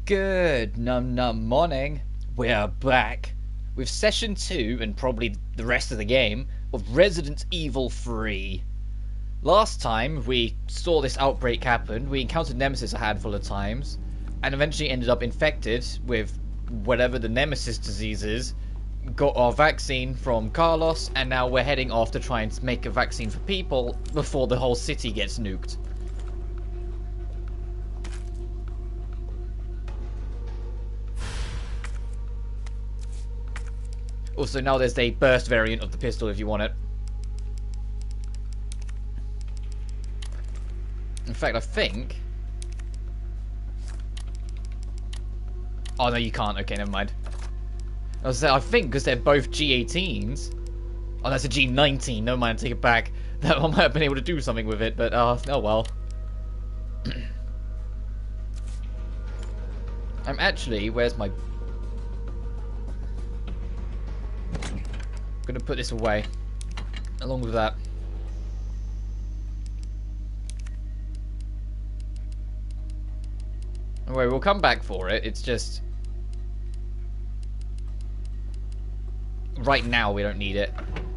Good num morning. We're back with session 2 and probably the rest of the game of Resident Evil 3. Last time we saw this outbreak happen, we encountered Nemesis a handful of times and eventually ended up infected with whatever the Nemesis disease is, got our vaccine from Carlos, and now we're heading off to try and make a vaccine for people before the whole city gets nuked. Also, now there's a burst variant of the pistol if you want it. In fact, I think... Oh, no, you can't. Okay, never mind. I was saying, I think because they're both G18s... Oh, that's a G19. Never mind, take it back. That one might have been able to do something with it, but, oh well. I'm actually... Where's my... Gonna put this away along with that. Anyway, we'll come back for it. It's just right now we don't need it.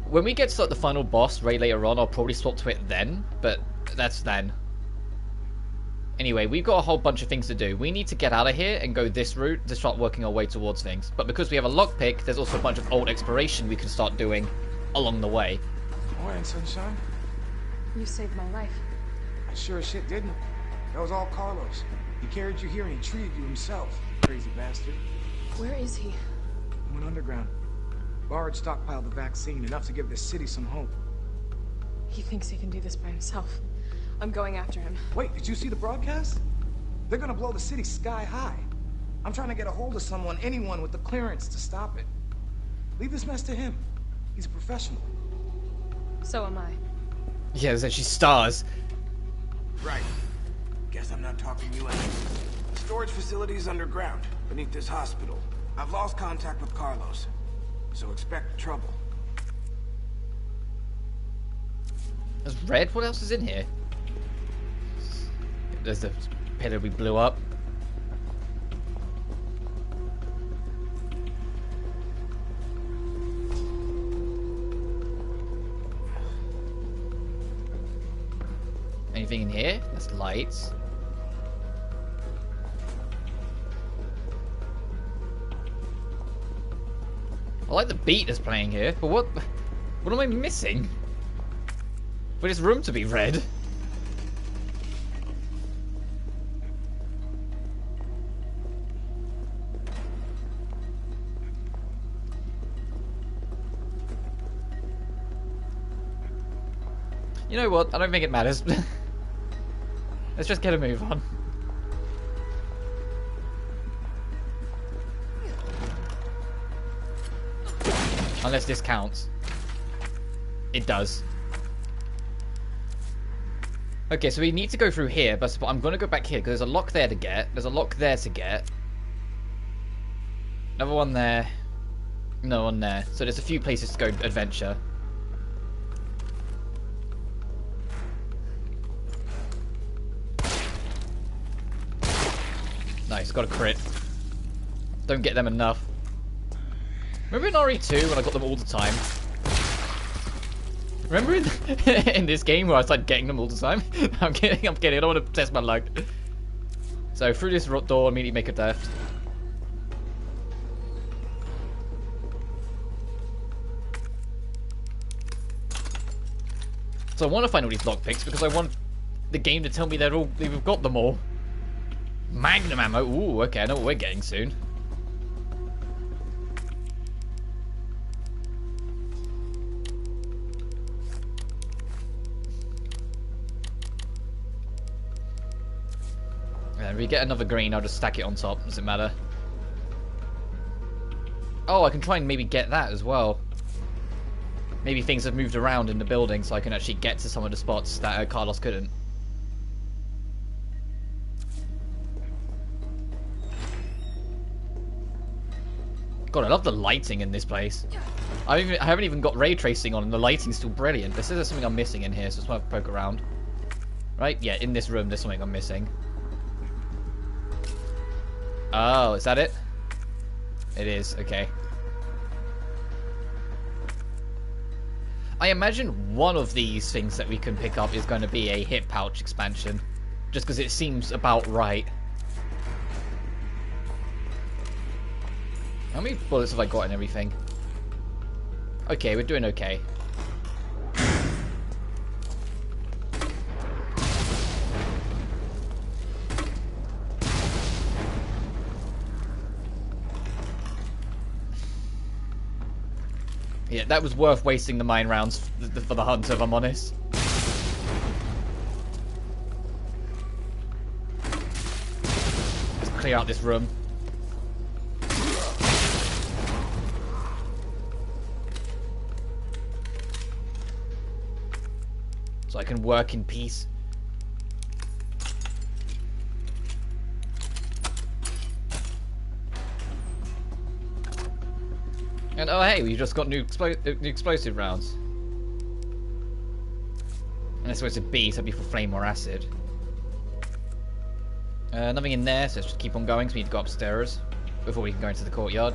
When we get to like, the final boss right later on, I'll probably swap to it then, but that's then. Anyway, we've got a whole bunch of things to do. We need to get out of here and go this route to start working our way towards things. But because we have a lockpick, there's also a bunch of old exploration we can start doing along the way. Morning, sunshine. You saved my life. I sure as shit didn't. That was all Carlos. He carried you here and he treated you himself. Crazy bastard. Where is he? He went underground. Bard stockpiled the vaccine, enough to give this city some hope. He thinks he can do this by himself. I'm going after him. Wait, did you see the broadcast? They're gonna blow the city sky high. I'm trying to get a hold of someone, anyone with the clearance to stop it. Leave this mess to him. He's a professional. So am I. Yeah, there's actually stars. Right. Guess I'm not talking you any. The storage facility is underground, beneath this hospital. I've lost contact with Carlos, so expect trouble. There's red? What else is in here? There's the pillar we blew up. Anything in here? That's lights. I like the beat that's playing here, but what am I missing for this room to be red? You know what? I don't think it matters. Let's just get a move on. Unless this counts. It does. Okay, so we need to go through here, but I'm going to go back here because there's a lock there to get. There's a lock there to get. Another one there. No one there. So there's a few places to go adventure. Nice, got a crit. Don't get them enough. Remember in RE2 when I got them all the time? Remember in this game where I started getting them all the time? I'm kidding, I don't want to test my luck. So through this door, immediately make a left. So I want to find all these lockpicks because I want the game to tell me we've got them all. Magnum ammo. Ooh, okay, I know what we're getting soon. And if we get another green, I'll just stack it on top. Doesn't matter. Oh, I can try and maybe get that as well. Maybe things have moved around in the building so I can actually get to some of the spots that Carlos couldn't. God, I love the lighting in this place. I haven't even got ray tracing on and the lighting's still brilliant. This is something I'm missing in here, so just want to poke around. Right? Yeah, in this room there's something I'm missing. Oh, is that it? It is, okay. I imagine one of these things that we can pick up is going to be a hip pouch expansion. Just because it seems about right. How many bullets have I got and everything? Okay, we're doing okay. Yeah, that was worth wasting the mine rounds for the hunter, if I'm honest. Let's clear out this room. So I can work in peace. And oh hey, we just got new explosive rounds. And that's supposed to be, so it'd be for flame or acid. Nothing in there, so let's just keep on going, so we need to go upstairs before we can go into the courtyard.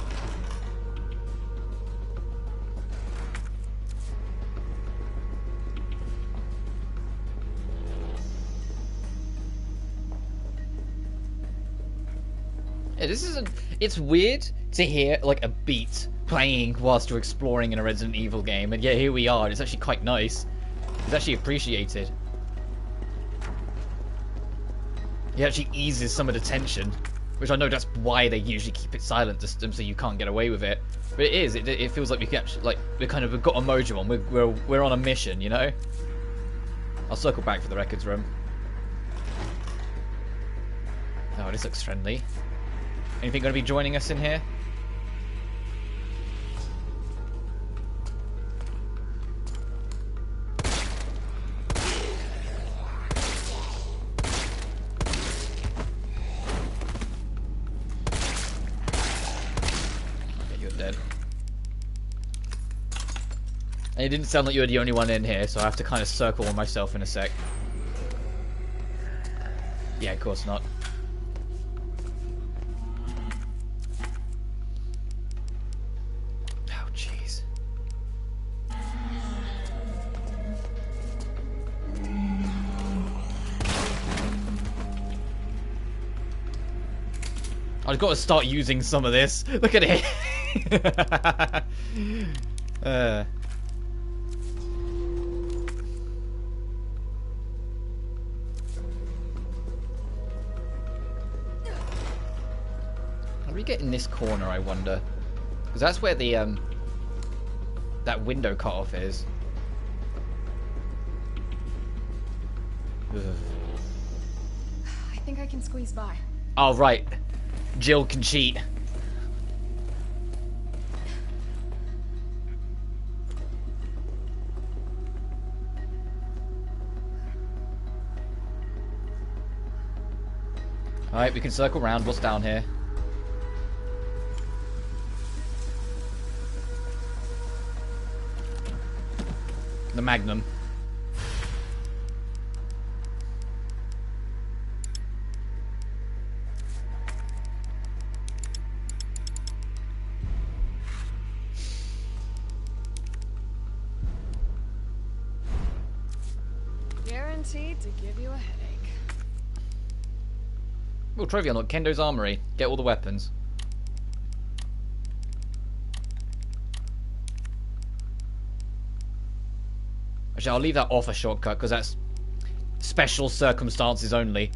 Yeah, this isn't... It's weird to hear, like, a beat playing whilst you're exploring in a Resident Evil game, and yeah, here we are. It's actually quite nice. It's actually appreciated. It actually eases some of the tension, which I know that's why they usually keep it silent so you can't get away with it. But it is. It feels like we can actually, like, we've got a mojo on. We're on a mission, you know. I'll circle back for the records room. Oh, this looks friendly. Anything going to be joining us in here? And it didn't sound like you were the only one in here, so I have to kind of circle on myself in a sec. Yeah, of course not. Oh, jeez. I've got to start using some of this. Look at it. How do we get in this corner, I wonder? Because that's where the that window cutoff is. Ugh. I think I can squeeze by. Oh, right. Jill can cheat. Alright, we can circle round. What's down here? The Magnum. Guaranteed to give you a headache. Oh, trophy unlocked. Kendo's Armory. Get all the weapons. Actually, I'll leave that off a shortcut because that's special circumstances only.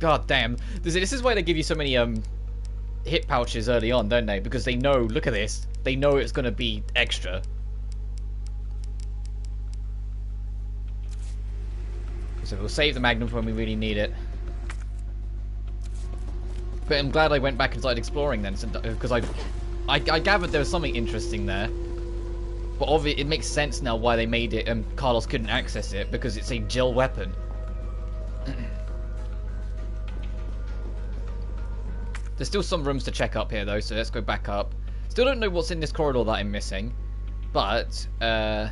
God damn. This is why they give you so many hit pouches early on, don't they? Because they know, look at this. They know it's going to be extra. So we'll save the Magnum for when we really need it. But I'm glad I went back and started exploring then, because I gathered there was something interesting there. But obviously it makes sense now why they made it and Carlos couldn't access it, because it's a Jill weapon. There's still some rooms to check up here though, so let's go back up. Still don't know what's in this corridor that I'm missing. But, come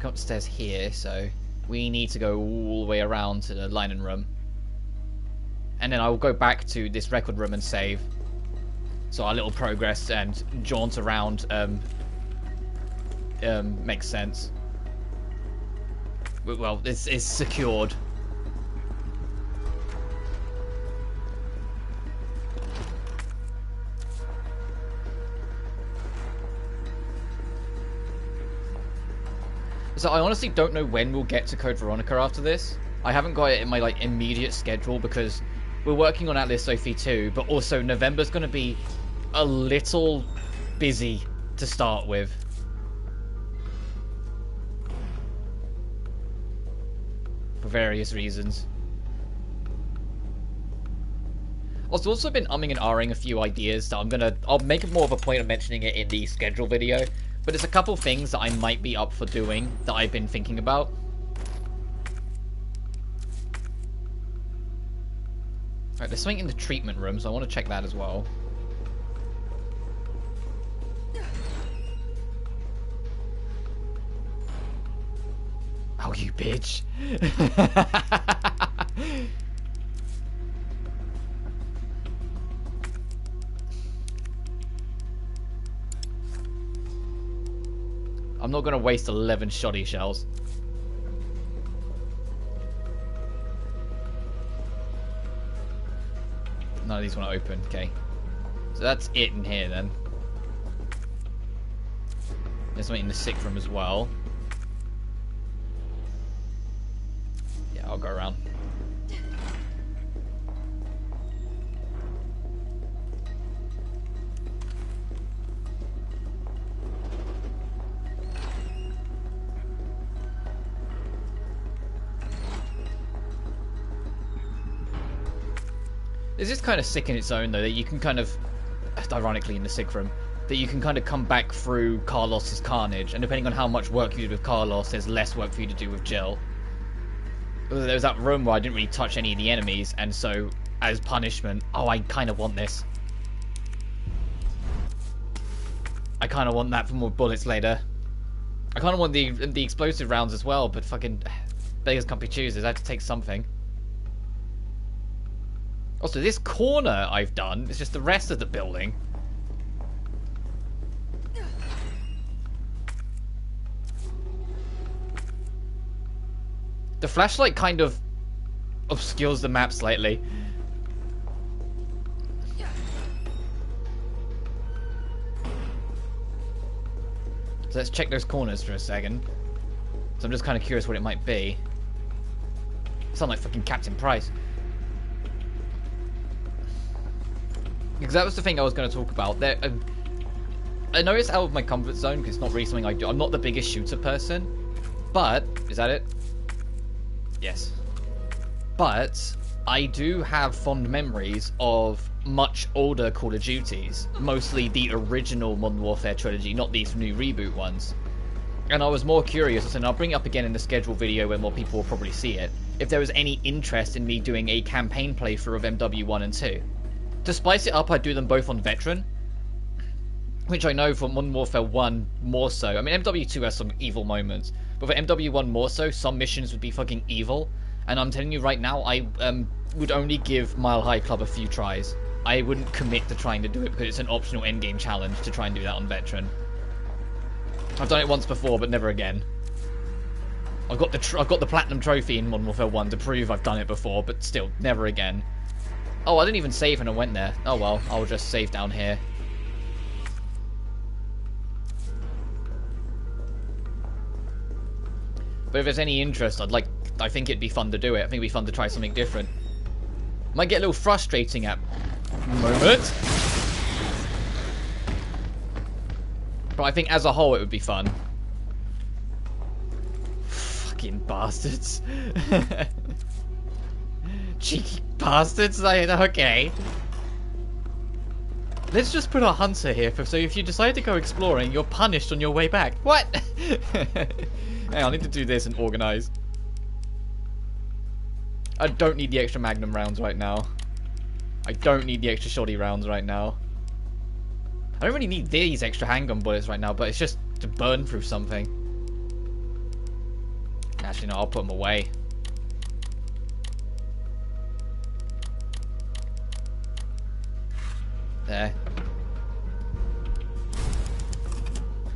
upstairs here, so... we need to go all the way around to the linen room. And then I will go back to this record room and save. So our little progress and jaunt around makes sense. Well, it's secured. So I honestly don't know when we'll get to Code Veronica after this. I haven't got it in my like immediate schedule because we're working on Atlas Sophie 2, but also November's going to be a little busy to start with. For various reasons. I've also been umming and ahhing a few ideas that I'll make more of a point of mentioning it in the schedule video. But there's a couple things that I might be up for doing that I've been thinking about. Alright, there's something in the treatment room, so I want to check that as well. Oh, you bitch. I'm not going to waste 11 shoddy shells. None of these want to open. Okay. So that's it in here then. There's something in the sick room as well. Yeah, I'll go around. This is kind of sick in its own, though, that you can kind of, ironically in the sick room, that you can kind of come back through Carlos's carnage, and depending on how much work you did with Carlos, there's less work for you to do with Jill. There was that room where I didn't really touch any of the enemies, and so, as punishment, oh, I kind of want this. I kind of want that for more bullets later. I kind of want the explosive rounds as well, but fucking beggars can't be choosers. I have to take something. Also, this corner I've done is just the rest of the building. The flashlight kind of obscures the map slightly. So let's check those corners for a second. So I'm just kind of curious what it might be. Sound like fucking Captain Price. Because that was the thing I was going to talk about. I know it's out of my comfort zone because it's not really something I do. I'm not the biggest shooter person. But, is that it? Yes. But, I do have fond memories of much older Call of Duties. Mostly the original Modern Warfare trilogy, not these new reboot ones. And I was more curious, and I'll bring it up again in the schedule video where more people will probably see it, if there was any interest in me doing a campaign playthrough of MW1 and 2. To spice it up, I'd do them both on Veteran, which I know for Modern Warfare 1 more so. I mean, MW2 has some evil moments, but for MW1 more so, some missions would be fucking evil. And I'm telling you right now, I would only give Mile High Club a few tries. I wouldn't commit to trying to do it because it's an optional endgame challenge to try and do that on Veteran. I've done it once before, but never again. I've got the Platinum Trophy in Modern Warfare 1 to prove I've done it before, but still, never again. Oh, I didn't even save when I went there. Oh well, I'll just save down here. But if there's any interest, I think it'd be fun to do it. I think it'd be fun to try something different. Might get a little frustrating at moments. But I think as a whole it would be fun. Fucking bastards. Cheeky bastards, okay. Let's just put a hunter here, so if you decide to go exploring, you're punished on your way back. What? Hey, I need to do this and organize. I don't need the extra magnum rounds right now. I don't need the extra shoddy rounds right now. I don't really need these extra handgun bullets right now, but it's just to burn through something. Actually, no, I'll put them away. There.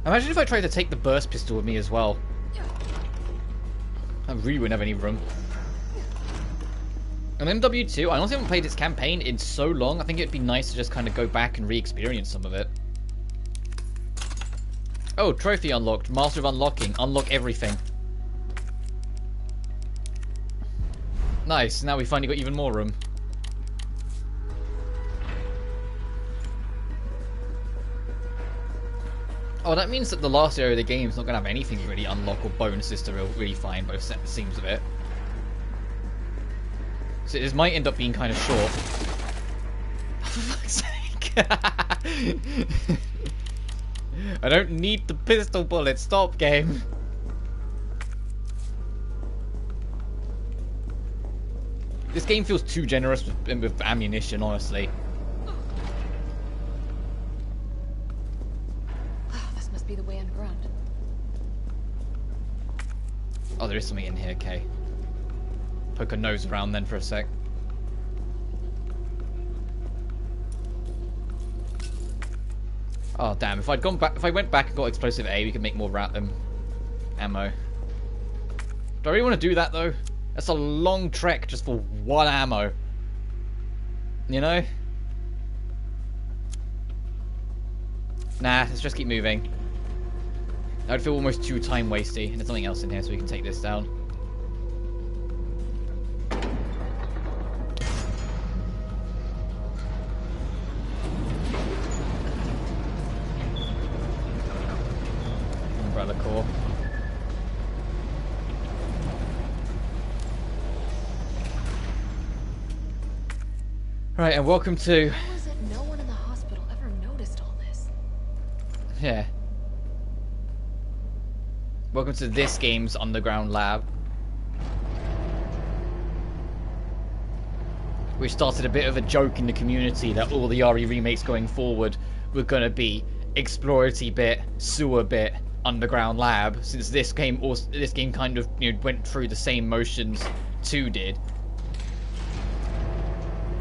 Imagine if I tried to take the burst pistol with me as well. I really wouldn't have any room. And MW2, I honestly haven't played its campaign in so long. I think it'd be nice to just kind of go back and re-experience some of it. Oh, trophy unlocked. Master of unlocking. Unlock everything. Nice. Now we finally got even more room. Oh, that means that the last area of the game is not going to have anything really unlock or bonuses to really find, by the seems of it. So this might end up being kind of short. For fuck's sake. I don't need the pistol bullet. Stop, game. This game feels too generous with ammunition, honestly. This must be the way underground. Oh, there is something in here, okay. Poke a nose around then for a sec. Oh damn! If I'd gone back, if I went back and got explosive A, we could make more ammo. Do I really want to do that though? That's a long trek just for one ammo. You know? Nah, let's just keep moving. That would feel almost too time wasty. And there's something else in here, so we can take this down. Umbrella core. Right, and welcome to... How is it no one in the hospital ever noticed all this? Yeah. Welcome to this game's underground lab. We started a bit of a joke in the community that all the RE remakes going forward were going to be exploratory bit, sewer bit, underground lab, since this game kind of, you know, went through the same motions 2 did.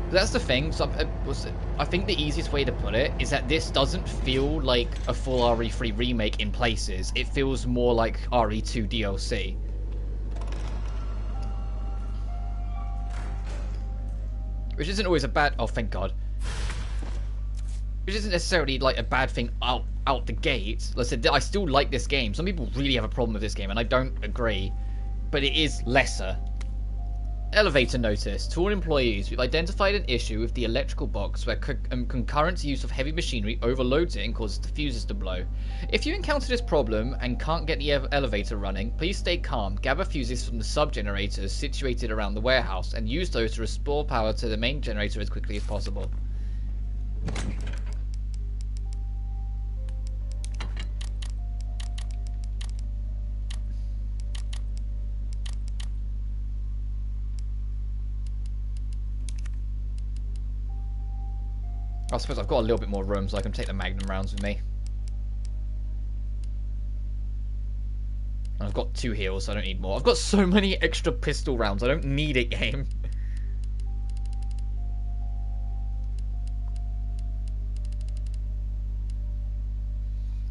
That's the thing. So I think the easiest way to put it is that this doesn't feel like a full RE3 remake in places. It feels more like RE2 DLC. Which isn't always a bad... Oh, thank God. Which isn't necessarily like a bad thing out the gate. Like I said, I still like this game. Some people really have a problem with this game, and I don't agree. But it is lesser. Elevator notice. To all employees, we've identified an issue with the electrical box where concurrent use of heavy machinery overloads it and causes the fuses to blow. If you encounter this problem and can't get the elevator running, please stay calm, gather fuses from the sub-generators situated around the warehouse, and use those to restore power to the main generator as quickly as possible. I suppose I've got a little bit more room, so I can take the Magnum rounds with me. And I've got 2 heals, so I don't need more. I've got so many extra pistol rounds. I don't need it, game.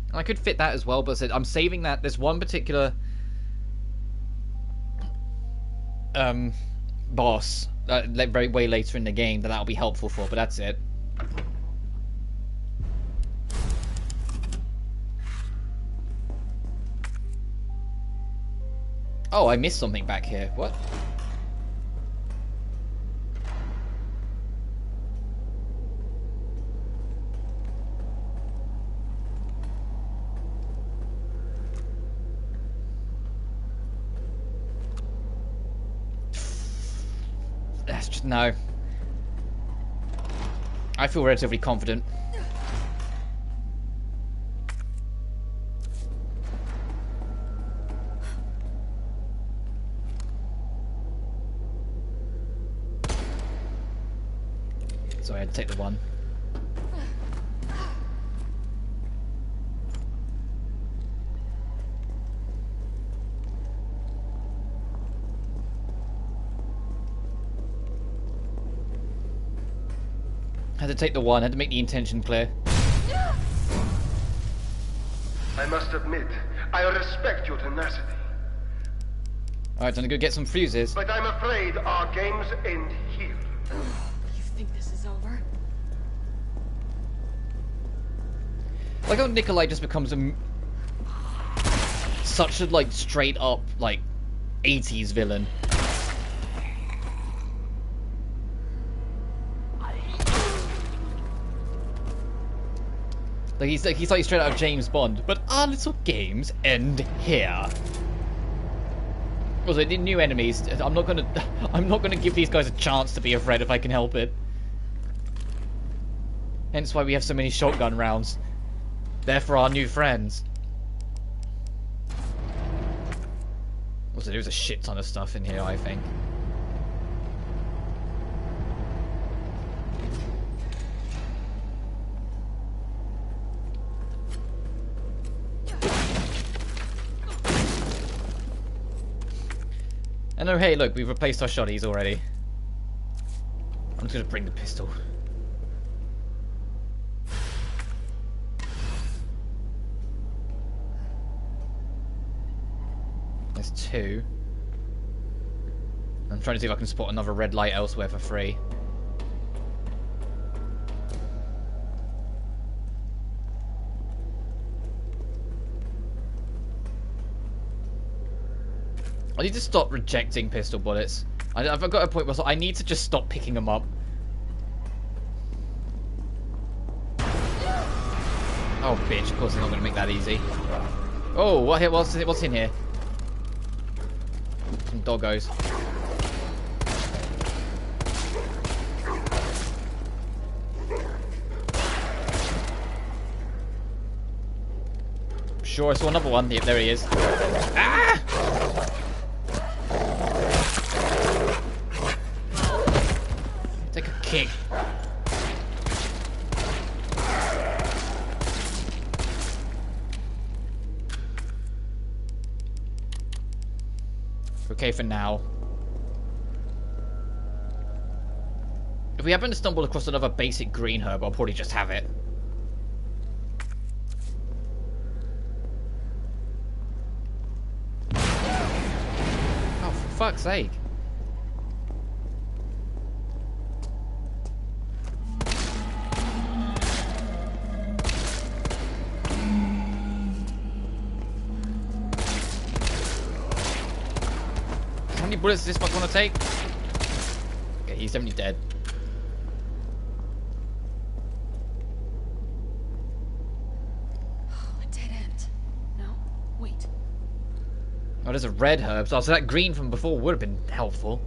And I could fit that as well, but I'm saving that. There's one particular boss way later in the game that'll be helpful for, but that's it. Oh, I missed something back here. What? That's just... no. I feel relatively confident. So I had to take the one. Had to take the one, had to make the intention clear. I must admit, I respect your tenacity. Alright, time to go get some fuses. But I'm afraid our games end here. You think this is over? Like how Nicholai just becomes such a, like, straight up, like, 80s villain. Like he's like straight out of James Bond, but our little games end here. Also, the new enemies. I'm not gonna give these guys a chance to be afraid if I can help it. Hence why we have so many shotgun rounds. They're for our new friends. Also, there's a shit ton of stuff in here, I think. And oh hey, look, we've replaced our shotties already. I'm just gonna bring the pistol. There's two. I'm trying to see if I can spot another red light elsewhere for free. I need to stop rejecting pistol bullets. I've got a point where I need to just stop picking them up. Oh, bitch, of course they're not going to make that easy. Oh, what's in here? Some doggos. Sure, I saw another one. Yep, there he is. Ah! Take a kick. Okay for now. If we happen to stumble across another basic green herb, I'll probably just have it. Oh, for fuck's sake. How many bullets does this fuck want to take? Okay, he's definitely dead. A dead end. No, wait. Oh, there's a red herb. So that green from before would have been helpful.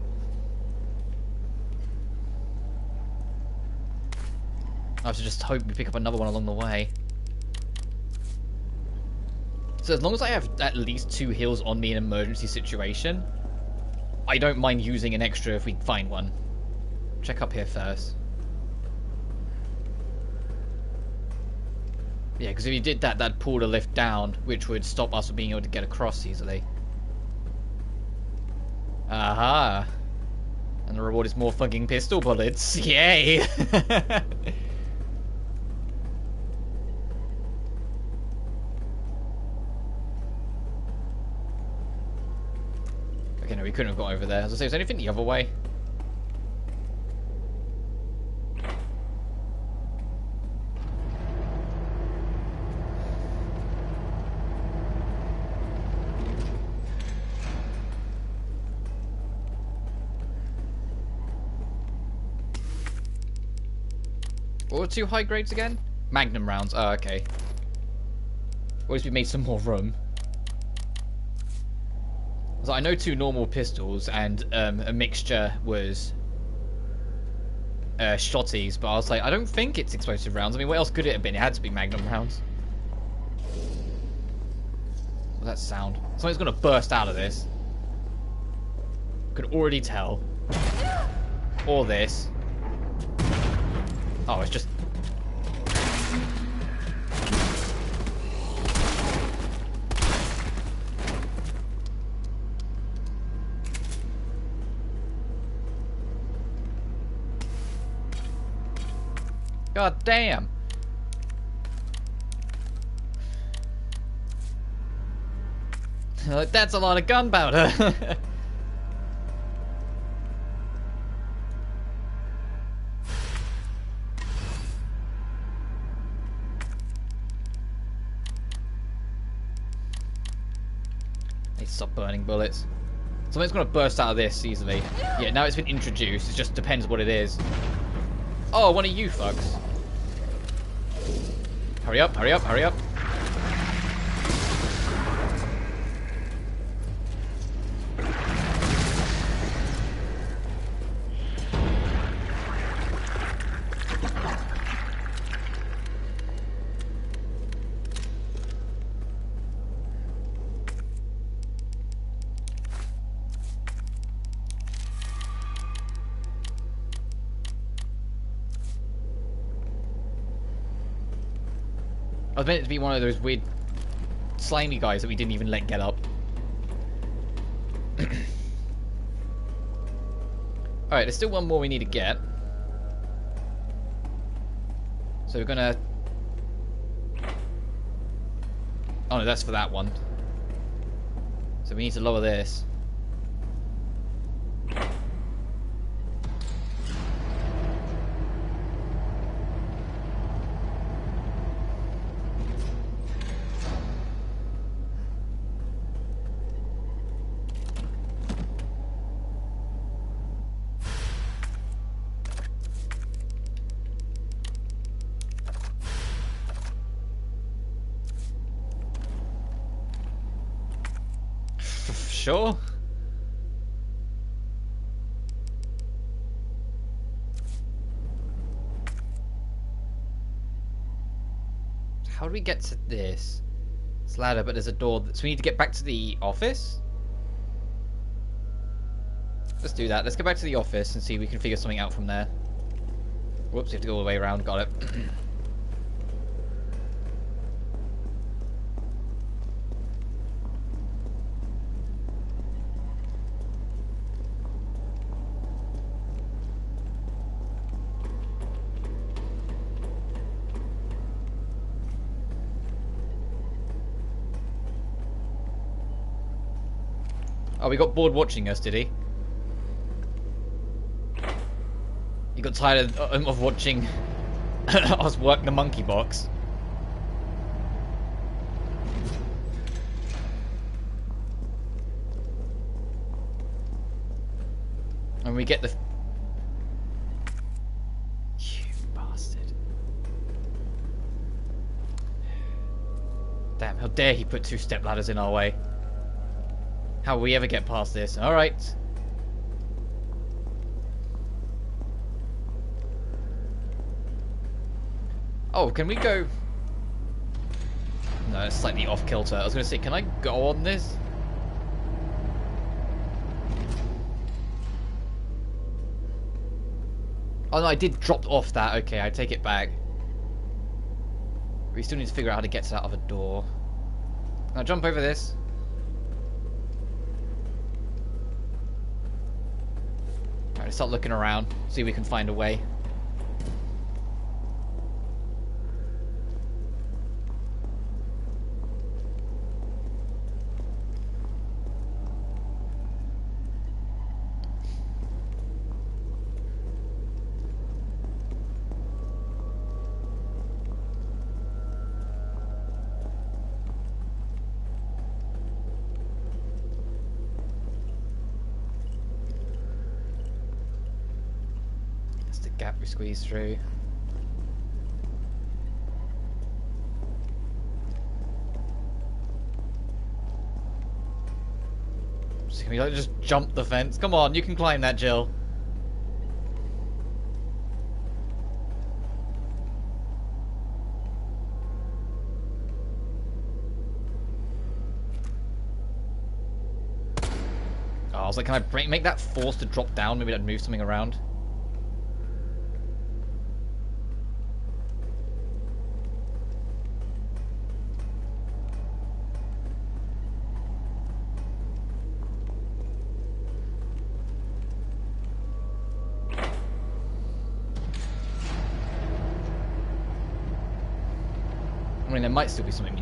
I have to just hope we pick up another one along the way. So as long as I have at least 2 heals on me in an emergency situation, I don't mind using an extra if we find one. Check up here first. Yeah, because if you did that, that'd pull the lift down, which would stop us from being able to get across easily. Aha! And the reward is more fucking pistol bullets. Yay! Okay, no, we couldn't have got over there. As I say, is there anything the other way? What were 2 high grades again? Magnum rounds. Oh, okay. Or at least we made some more room. So I know 2 normal pistols and a mixture was shotties, but I was like, I don't think it's explosive rounds. I mean, what else could it have been? It had to be Magnum rounds. What's that sound? Something's gonna burst out of this. Could already tell. Or this. Oh, it's just... God damn. That's a lot of gunpowder. They stop burning bullets. Something's gonna burst out of this easily. Yeah, now it's been introduced. It just depends what it is. Oh, one of you fucks. Hurry up, hurry up, hurry up. I was meant to be one of those weird slimy guys that we didn't even let get up. Alright, there's still one more we need to get. So we're gonna... Oh no, that's for that one. So we need to lower this. Sure. How do we get to this? It's a ladder, but there's a door. So we need to get back to the office? Let's do that. Let's go back to the office and see if we can figure something out from there. Whoops, we have to go all the way around. Got it. Oh, he got bored watching us, did he? He got tired of watching us work the monkey box. And we get the... You bastard. Damn, how dare he put 2 step ladders in our way. How will we ever get past this? Alright. Oh, can we go... No, it's slightly off kilter. I was going to say, can I go on this? Oh no, I did drop off that. Okay, I take it back. We still need to figure out how to get to that other door. Now jump over this. Alright, start looking around. See if we can find a way. Gap we squeeze through. So can we like just jump the fence? Come on, you can climb that, Jill. Oh, I was like, can I make that force to drop down? Maybe I'd move something around. I mean, there might still be something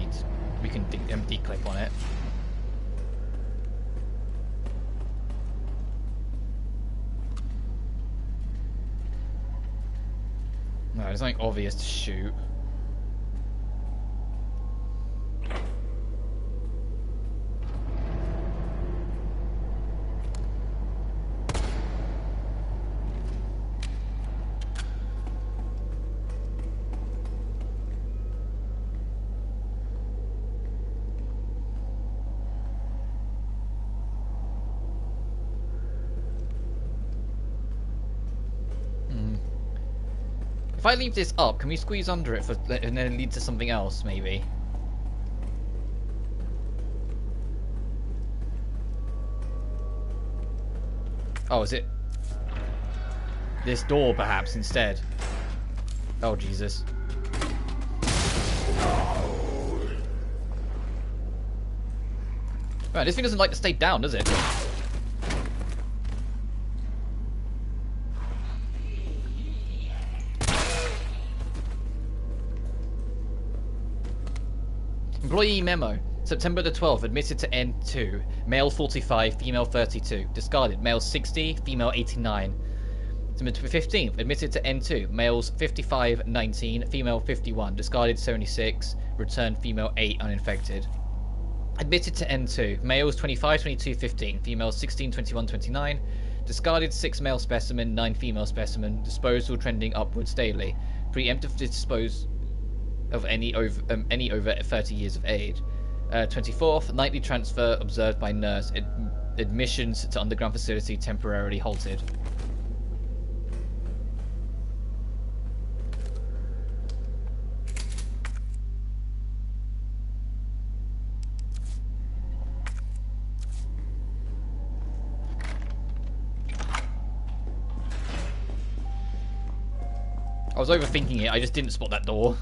we can declip on it. No, there's nothing obvious to shoot. If I leave this up, can we squeeze under it and then lead to something else, maybe? Oh, is it this door, perhaps, instead? Oh, Jesus. Right, this thing doesn't like to stay down, does it? Employee memo. September the 12th, admitted to N2. Male 45, female 32. Discarded. Male 60, female 89. September 15th, admitted to N2. Males 55, 19, female 51. Discarded 76. Returned female 8, uninfected. Admitted to N2. Males 25, 22, 15. Females 16, 21, 29. Discarded 6 male specimen, 9 female specimen. Disposal trending upwards daily. Preemptive dispose of any over 30 years of age. 24th, nightly transfer observed by nurse. Admissions to underground facility temporarily halted. I was overthinking it, I just didn't spot that door.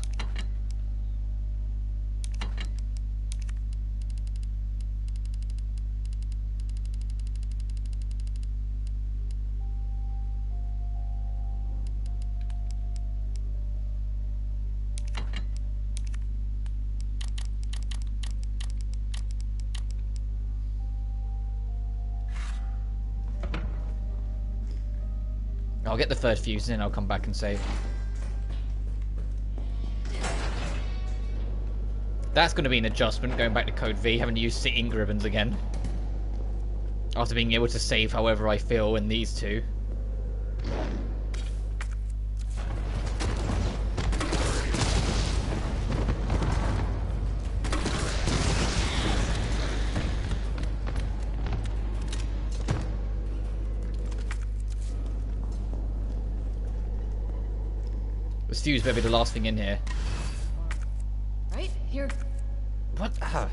I'll get the third fuse and then I'll come back and save. That's going to be an adjustment, going back to Code V, having to use sitting ribbons again. After being able to save however I feel in these two. The fuse better be the last thing in here. Right here. What? Ah.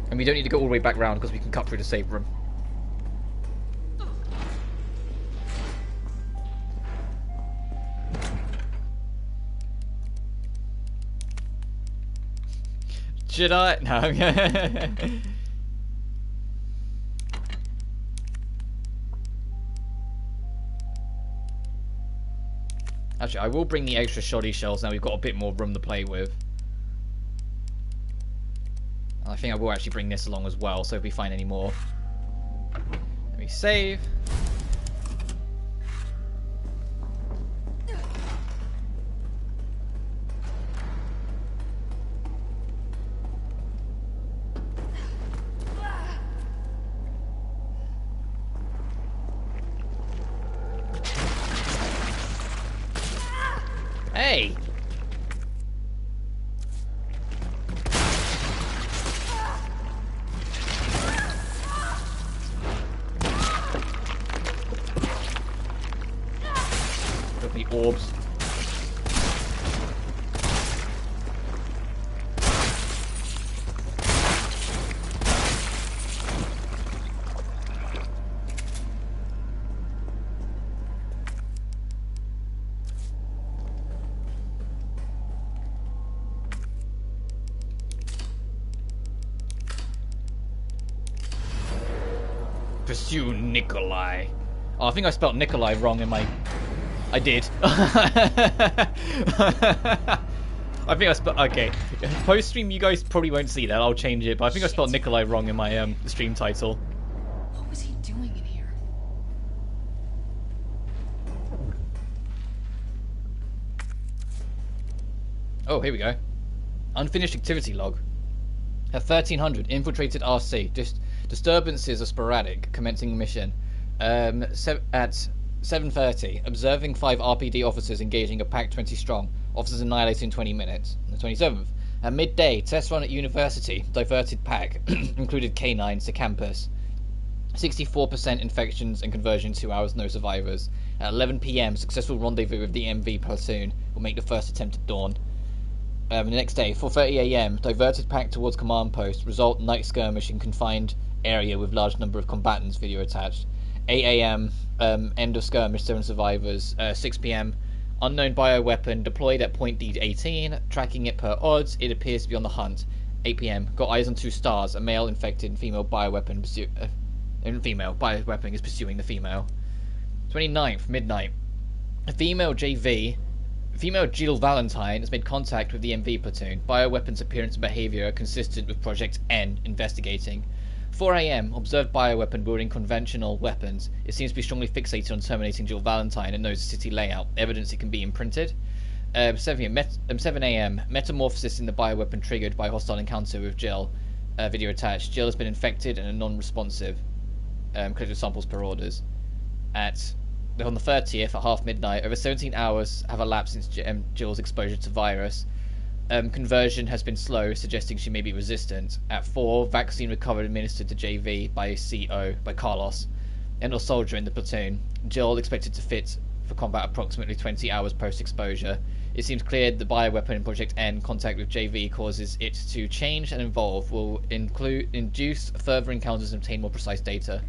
And we don't need to go all the way back round because we can cut through the save room. Should I? No. Actually, I will bring the extra shoddy shells now we've got a bit more room to play with. And I think I will actually bring this along as well, so if we find any more. Let me save. Hey! Got the orbs. pursue Nicholai. Oh, I think I spelled Nicholai wrong in my... I did. I think I spelled... Okay. Post-stream, you guys probably won't see that. I'll change it. But I think I spelled Nicholai wrong in my stream title. What was he doing in here? Oh, here we go. Unfinished activity log. At 1300, infiltrated RC. Disturbances are sporadic. Commencing mission. At 7:30, observing 5 RPD officers engaging a pack 20 strong. Officers annihilated in 20 minutes. On the 27th, at midday, test run at university. Diverted pack. Included canines to campus. 64% infections and conversion 2 hours, no survivors. At 11 PM, successful rendezvous with the MV platoon. Will make the first attempt at dawn. The next day, 4:30 AM, diverted pack towards command post. Result, night skirmish in confined area with large number of combatants. Video attached. 8 AM, end of skirmish, 7 survivors. 6 PM, unknown bioweapon deployed at point D18. Tracking it per odds. It appears to be on the hunt. 8 PM, got eyes on 2 stars. A male infected and female bioweapon bioweapon is pursuing the female. 29th, midnight. A female Jill Valentine has made contact with the MV platoon. Bioweapons appearance and behavior are consistent with Project N investigating. 4 AM, observed bioweapon wielding conventional weapons. It seems to be strongly fixated on terminating Jill Valentine and knows the city layout. Evidence it can be imprinted. 7 AM, metamorphosis in the bioweapon triggered by hostile encounter with Jill. Video attached. Jill has been infected and non-responsive. Collected samples per orders. On the 30th, at half midnight, over 17 hours have elapsed since Jill's exposure to virus. Conversion has been slow, suggesting she may be resistant. At 4, vaccine recovered administered to JV by Carlos, and soldier in the platoon. Jill expected to fit for combat approximately 20 hours post-exposure. It seems clear the bioweapon in Project N contact with JV causes it to change and evolve, will induce further encounters and obtain more precise data.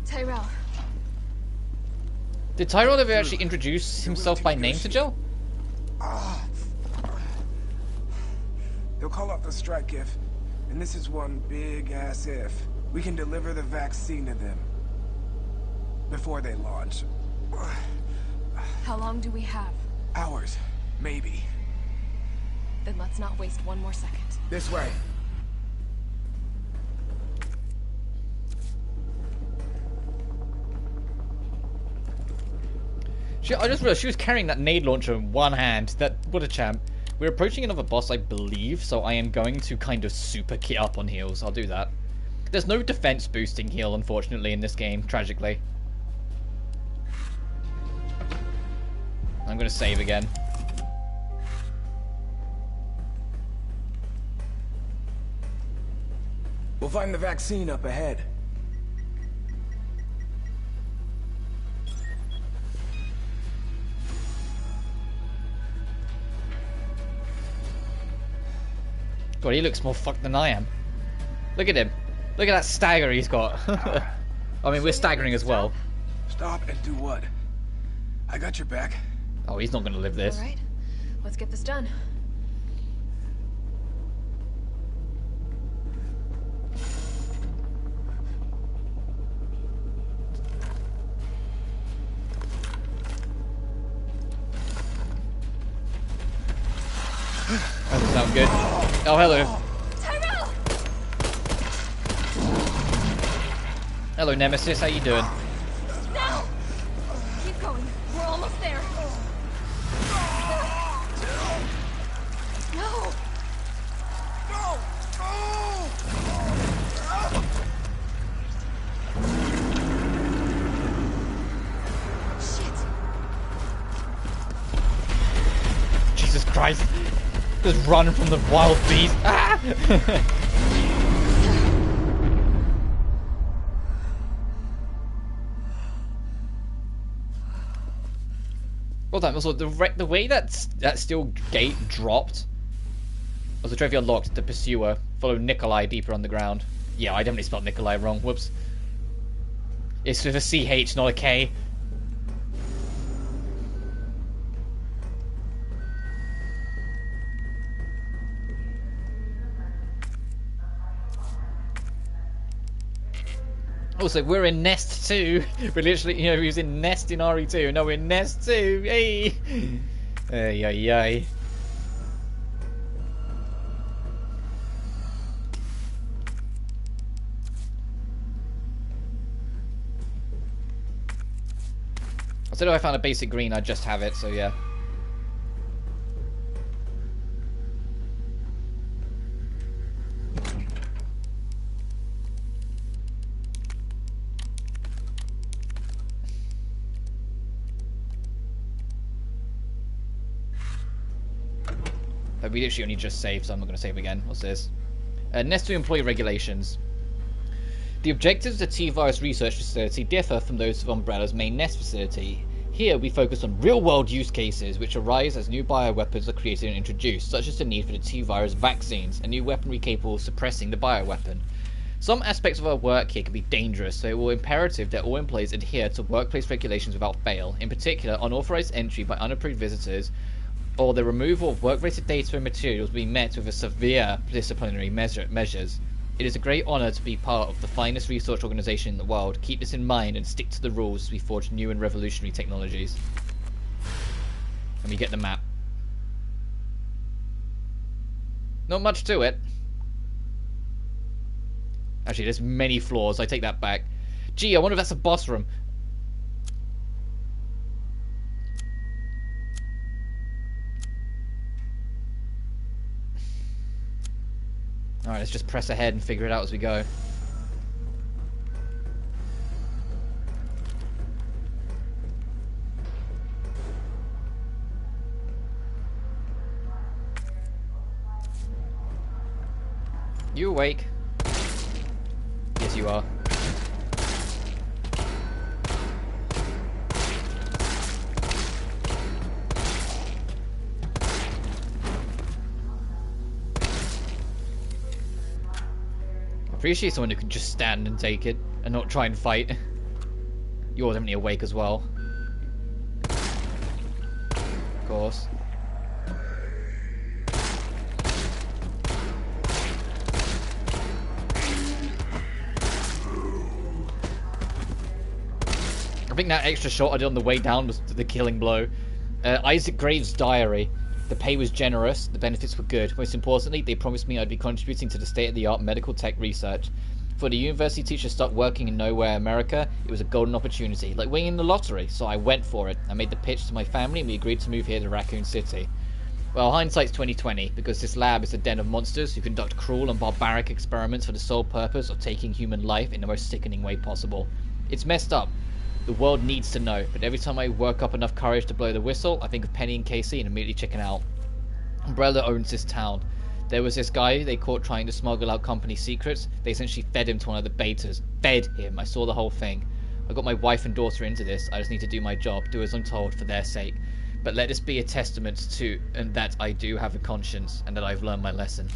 Tyrell. Did Tyrell ever actually introduce himself by name to Jill? They'll call off the strike if, and this is one big ass if, we can deliver the vaccine to them before they launch. How long do we have? Hours, maybe. Then let's not waste one more second. This way. I just realized she was carrying that nade launcher in one hand. What a champ. We're approaching another boss, I believe, so I am going to kind of super kit up on heals. I'll do that. There's no defense boosting heal, unfortunately, in this game, tragically. I'm going to save again. We'll find the vaccine up ahead. God, he looks more fucked than I am. Look at him. Look at that stagger he's got. I mean, we're staggering as well. Stop and do what? I got your back. Oh, he's not going to live this. All right, let's get this done. That doesn't sound good. Oh, hello. Tyrell! Hello, Nemesis. How you doing? Now! Keep going. We're almost there. No! Shit! Jesus Christ. Just run from the wild beast. Ah! Hold on, also the way that steel gate dropped was the trophy unlocked. The pursuer followed Nicholai deeper underground. Yeah, I definitely spelled Nicholai wrong. Whoops. It's with a CH, not a K. Also, we're in Nest 2. We're literally, you know, we was in Nest in RE2. No, we're in Nest 2. Hey! Ay, ay, ay. I said if I found a basic green, I'd just have it, so yeah. But we literally only just saved, so I'm not going to save again. What's this? Nest 2 employee regulations. The objectives of the T-Virus Research Facility differ from those of Umbrella's main Nest facility. Here we focus on real-world use cases which arise as new bioweapons are created and introduced, such as the need for the T-Virus vaccines, a new weaponry capable of suppressing the bioweapon. Some aspects of our work here can be dangerous, so it will be imperative that all employees adhere to workplace regulations without fail. In particular, unauthorized entry by unapproved visitors or the removal of work-related data and materials will be met with a severe disciplinary measures. It is a great honour to be part of the finest research organisation in the world. Keep this in mind and stick to the rules as we forge new and revolutionary technologies. Let me get the map. Not much to it. Actually, there's many floors. I take that back. Gee, I wonder if that's a boss room. Alright, let's just press ahead and figure it out as we go. You awake? Yes, you are. I appreciate someone who can just stand and take it and not try and fight. You're definitely awake as well. Of course. I think that extra shot I did on the way down was the killing blow. Isaac Graves' diary. The pay was generous, the benefits were good. Most importantly, they promised me I'd be contributing to the state-of-the-art medical tech research. For the university teacher to start working in nowhere America, it was a golden opportunity, like winning the lottery, so I went for it. I made the pitch to my family and we agreed to move here to Raccoon City. Well, hindsight's 20/20, because this lab is a den of monsters who conduct cruel and barbaric experiments for the sole purpose of taking human life in the most sickening way possible. It's messed up. The world needs to know, but every time I work up enough courage to blow the whistle, I think of Penny and Casey and immediately chicken out. Umbrella owns this town. There was this guy they caught trying to smuggle out company secrets. They essentially fed him to one of the betas. Fed him. I saw the whole thing. I got my wife and daughter into this. I just need to do my job, do as I'm told for their sake. But let this be a testament to and that I do have a conscience and that I've learned my lesson.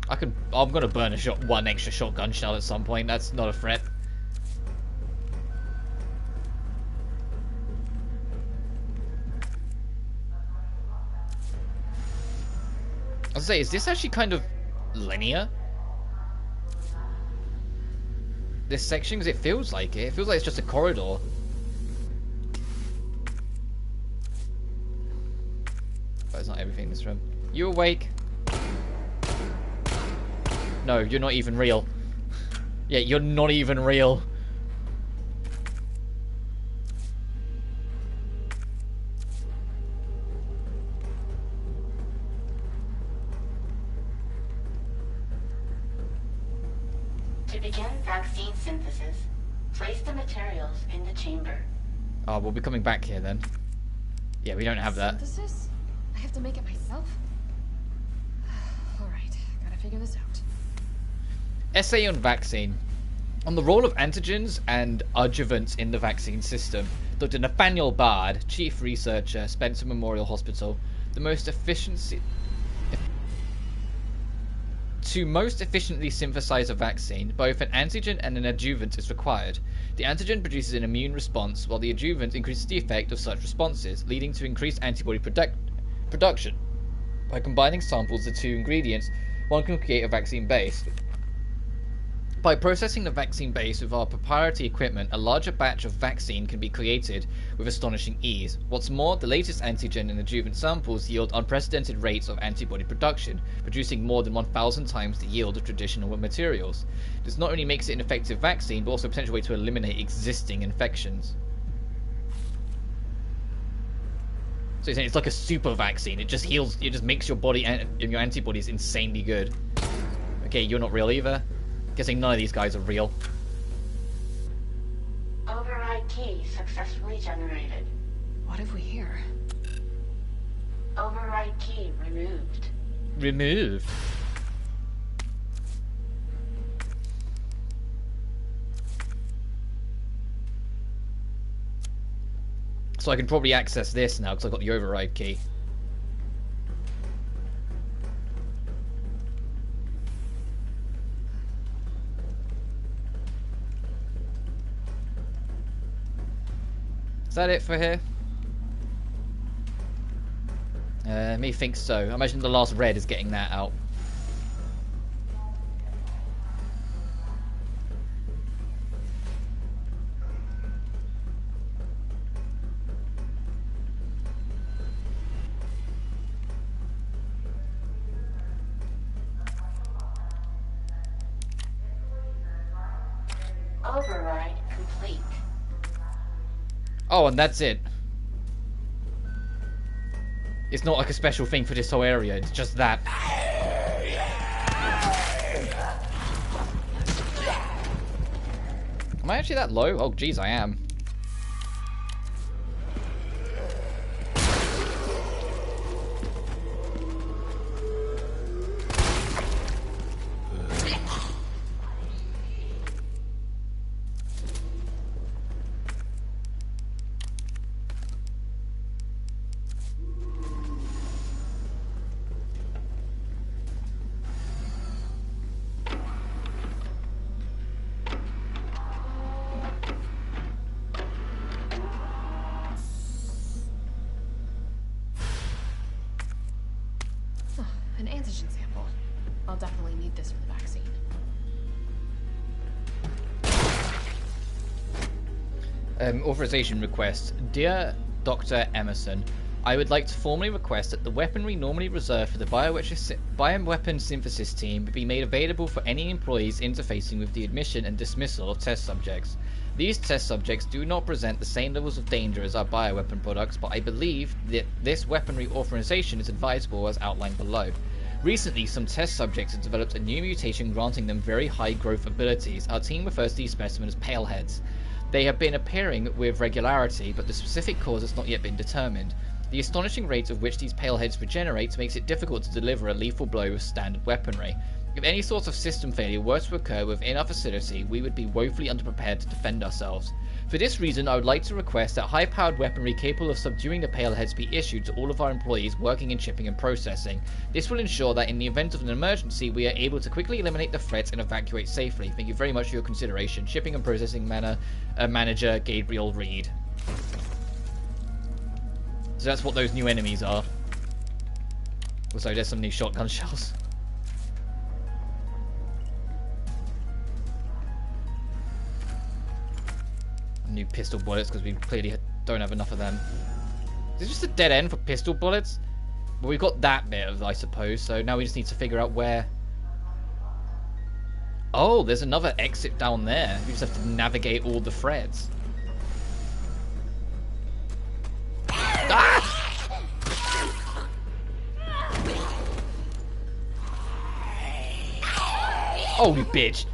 I'm gonna burn one extra shotgun shell at some point. That's not a threat. I was gonna say, is this actually kind of linear? This section, because it feels like it. It feels like it's just a corridor. But it's not everything in this room. You awake? No, you're not even real. Yeah, you're not even real. To begin vaccine synthesis, place the materials in the chamber. Oh, we'll be coming back here then. Yeah, we don't have that. Synthesis? I have to make it myself? Alright, gotta figure this out. Essay on vaccine. On the role of antigens and adjuvants in the vaccine system, Dr. Nathaniel Bard, chief researcher, Spencer Memorial Hospital, the most efficiency... To most efficiently synthesize a vaccine, both an antigen and an adjuvant is required. The antigen produces an immune response, while the adjuvant increases the effect of such responses, leading to increased antibody production. By combining samples of the two ingredients, one can create a vaccine base. By processing the vaccine base with our proprietary equipment, a larger batch of vaccine can be created with astonishing ease. What's more, the latest antigen and adjuvant samples yield unprecedented rates of antibody production, producing more than 1,000 times the yield of traditional materials. This not only makes it an effective vaccine, but also a potential way to eliminate existing infections. So you're saying it's like a super vaccine. It just heals, it just makes your body and your antibodies insanely good. Okay, you're not real either. Guessing none of these guys are real. Override key successfully generated. What have we here? Override key removed. Removed? So I can probably access this now because I've got the override key. Is that it for here? Me think so. I imagine the last red is getting that out. Override complete. Oh, and that's it. It's not like a special thing for this whole area, it's just that. Am I actually that low? Oh, geez, I am. An antigen sample. I'll definitely need this for the vaccine. Authorization request. Dear Dr. Emerson, I would like to formally request that the weaponry normally reserved for the bioweapon synthesis team be made available for any employees interfacing with the admission and dismissal of test subjects. These test subjects do not present the same levels of danger as our bioweapon products, but I believe that this weaponry authorization is advisable as outlined below. Recently, some test subjects have developed a new mutation granting them very high growth abilities. Our team refers to these specimens as paleheads. They have been appearing with regularity, but the specific cause has not yet been determined. The astonishing rate at which these paleheads regenerate makes it difficult to deliver a lethal blow with standard weaponry. If any sort of system failure were to occur within our facility, we would be woefully underprepared to defend ourselves. For this reason, I would like to request that high-powered weaponry capable of subduing the paleheads be issued to all of our employees working in shipping and processing. This will ensure that in the event of an emergency, we are able to quickly eliminate the threats and evacuate safely. Thank you very much for your consideration. Shipping and Processing Manager Gabriel Reed. So that's what those new enemies are. Also, there's some new shotgun shells. New pistol bullets, because we clearly don't have enough of them. Is it just a dead end for pistol bullets? Well, we've got that bit of, I suppose, so now we just need to figure out where... Oh, there's another exit down there. We just have to navigate all the threads. Ah! Holy bitch!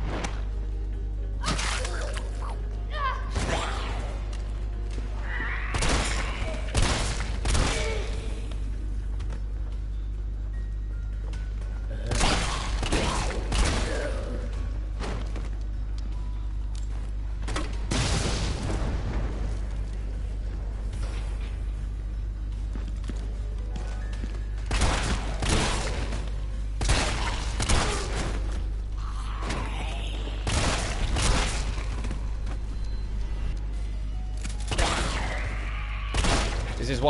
This is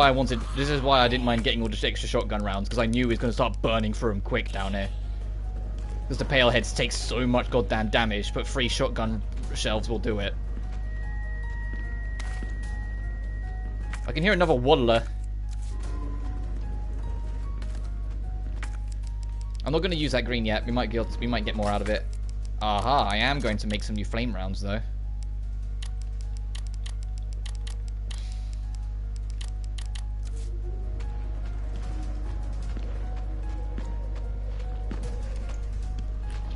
why I didn't mind getting all the extra shotgun rounds, because I knew he was going to start burning through them quick down here. Because the pale heads take so much goddamn damage, but 3 shotgun shells will do it. I can hear another waddler. I'm not going to use that green yet. We might get more out of it. Aha! I am going to make some new flame rounds though.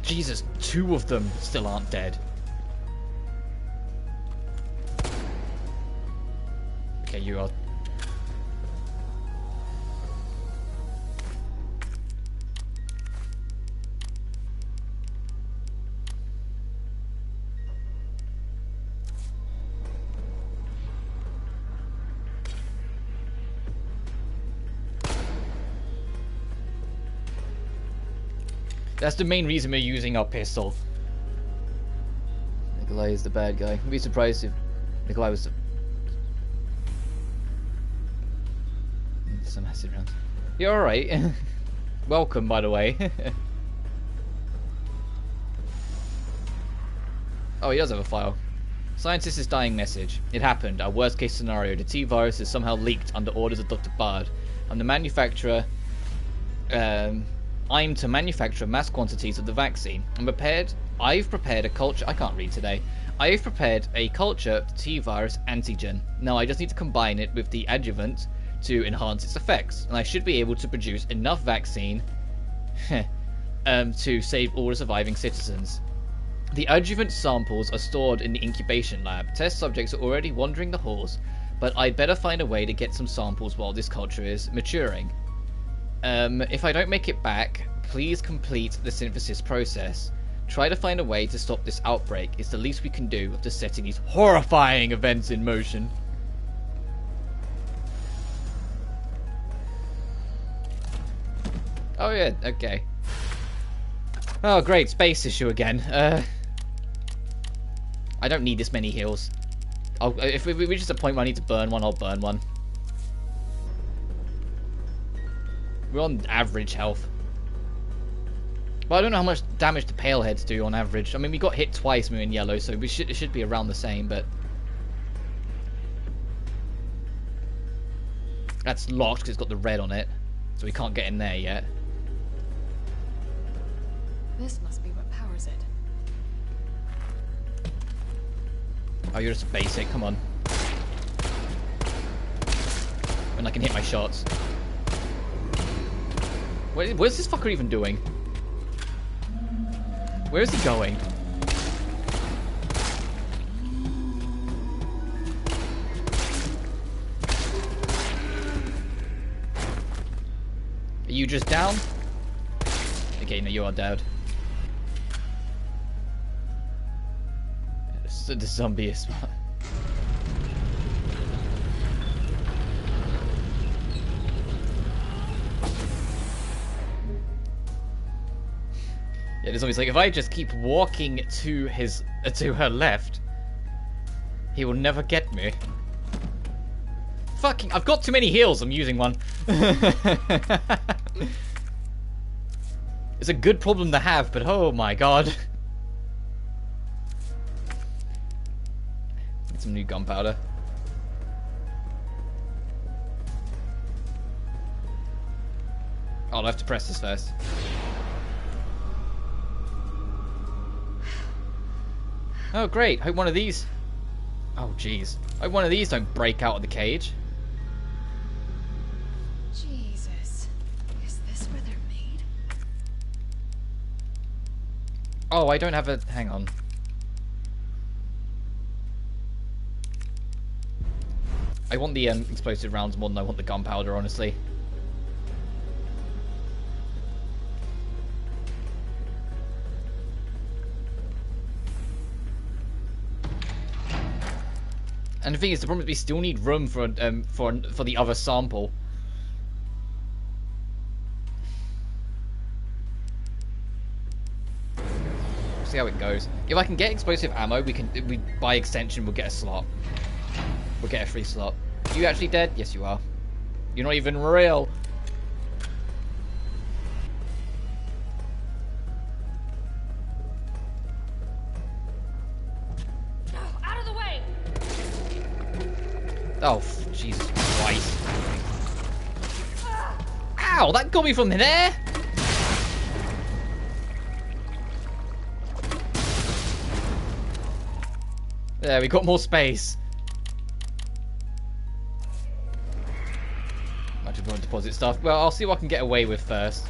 Jesus, 2 of them still aren't dead. Okay, you are. That's the main reason we're using our pistol. Nicholai is the bad guy. I'd be surprised if Nicholai was the... Some acid rounds. You're alright. Welcome, by the way. Oh, he does have a file. Scientist is dying message. It happened. Our worst case scenario. The T-virus is somehow leaked under orders of Dr. Bard. I'm the manufacturer... I'm to manufacture mass quantities of the vaccine. I've prepared a culture... I can't read today. I've prepared a culture T-virus antigen. Now I just need to combine it with the adjuvant to enhance its effects. And I should be able to produce enough vaccine to save all the surviving citizens. The adjuvant samples are stored in the incubation lab. Test subjects are already wandering the halls, but I'd better find a way to get some samples while this culture is maturing. If I don't make it back, please complete the synthesis process. Try to find a way to stop this outbreak. It's the least we can do after setting these horrifying events in motion. Oh yeah, okay. Oh great, space issue again. I don't need this many heals. If we reach the point where I need to burn one, I'll burn one. We're on average health. But I don't know how much damage the pale heads do on average. I mean, we got hit twice when we were in yellow, so it should be around the same, but... That's locked because it's got the red on it, so we can't get in there yet. This must be what powers it. Oh, you're just a basic, come on. And I can hit my shots. Where's this fucker even doing? Where is he going? Are you just down? Okay, no, you are dead. Yeah, the zombie is smart. Yeah, the zombie's like, if I just keep walking to her left, he will never get me. Fucking, I've got too many heals, I'm using one. It's a good problem to have, but oh my god. Get some new gunpowder. Oh, I'll have to press this first. Oh great, hope one of these... Oh jeez. Hope one of these don't break out of the cage. Jesus. Is this where they're made? Oh, I don't have a... Hang on. I want the explosive rounds more than I want the gunpowder, honestly. And the thing is, the problem is we still need room for the other sample. See how it goes. If I can get explosive ammo, we by extension we'll get a slot. We'll get a free slot. You actually dead? Yes, you are. You're not even real. Out of the way! Oh, Jesus Christ. Ow, that got me from there! There, we got more space. Might just want to deposit stuff. Well, I'll see what I can get away with first.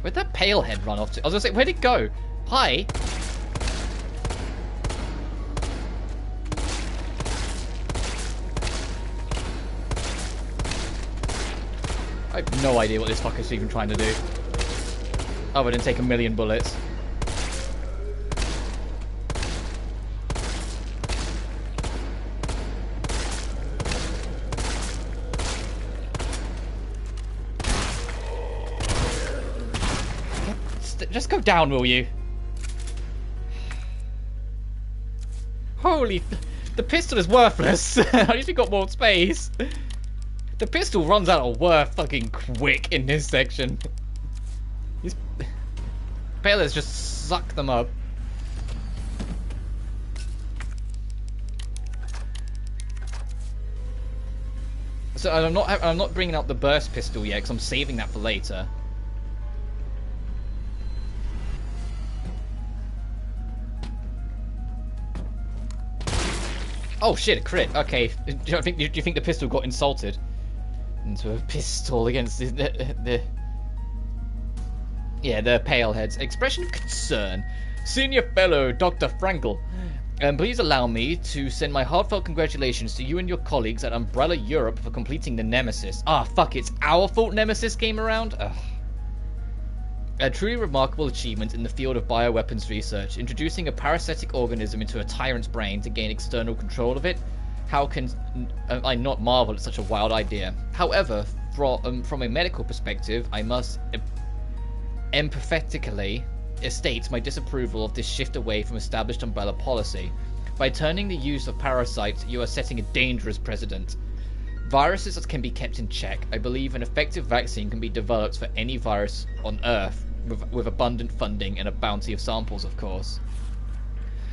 Where'd that pale head run off to? I was gonna say, where'd it go? Hi? I have no idea what this fucker's even trying to do. Other than take a million bullets. Just go down, will you? Holy... The pistol is worthless. At least we got more space. The pistol runs out of worth fucking quick in this section. These payloads just suck them up. So I'm not bringing out the burst pistol yet because I'm saving that for later. Oh shit, a crit. Okay, do you think the pistol got insulted into a pistol against the pale heads? Expression of concern. Senior fellow Dr. Frankel, please allow me to send my heartfelt congratulations to you and your colleagues at Umbrella Europe for completing the Nemesis. Ah, fuck, it's our fault Nemesis came around? Ugh. A truly remarkable achievement in the field of bioweapons research, introducing a parasitic organism into a tyrant's brain to gain external control of it. How can I not marvel at such a wild idea? However, from a medical perspective, I must empathetically state my disapproval of this shift away from established Umbrella policy. By turning the use of parasites, you are setting a dangerous precedent. Viruses can be kept in check. I believe an effective vaccine can be developed for any virus on Earth, with abundant funding and a bounty of samples, of course.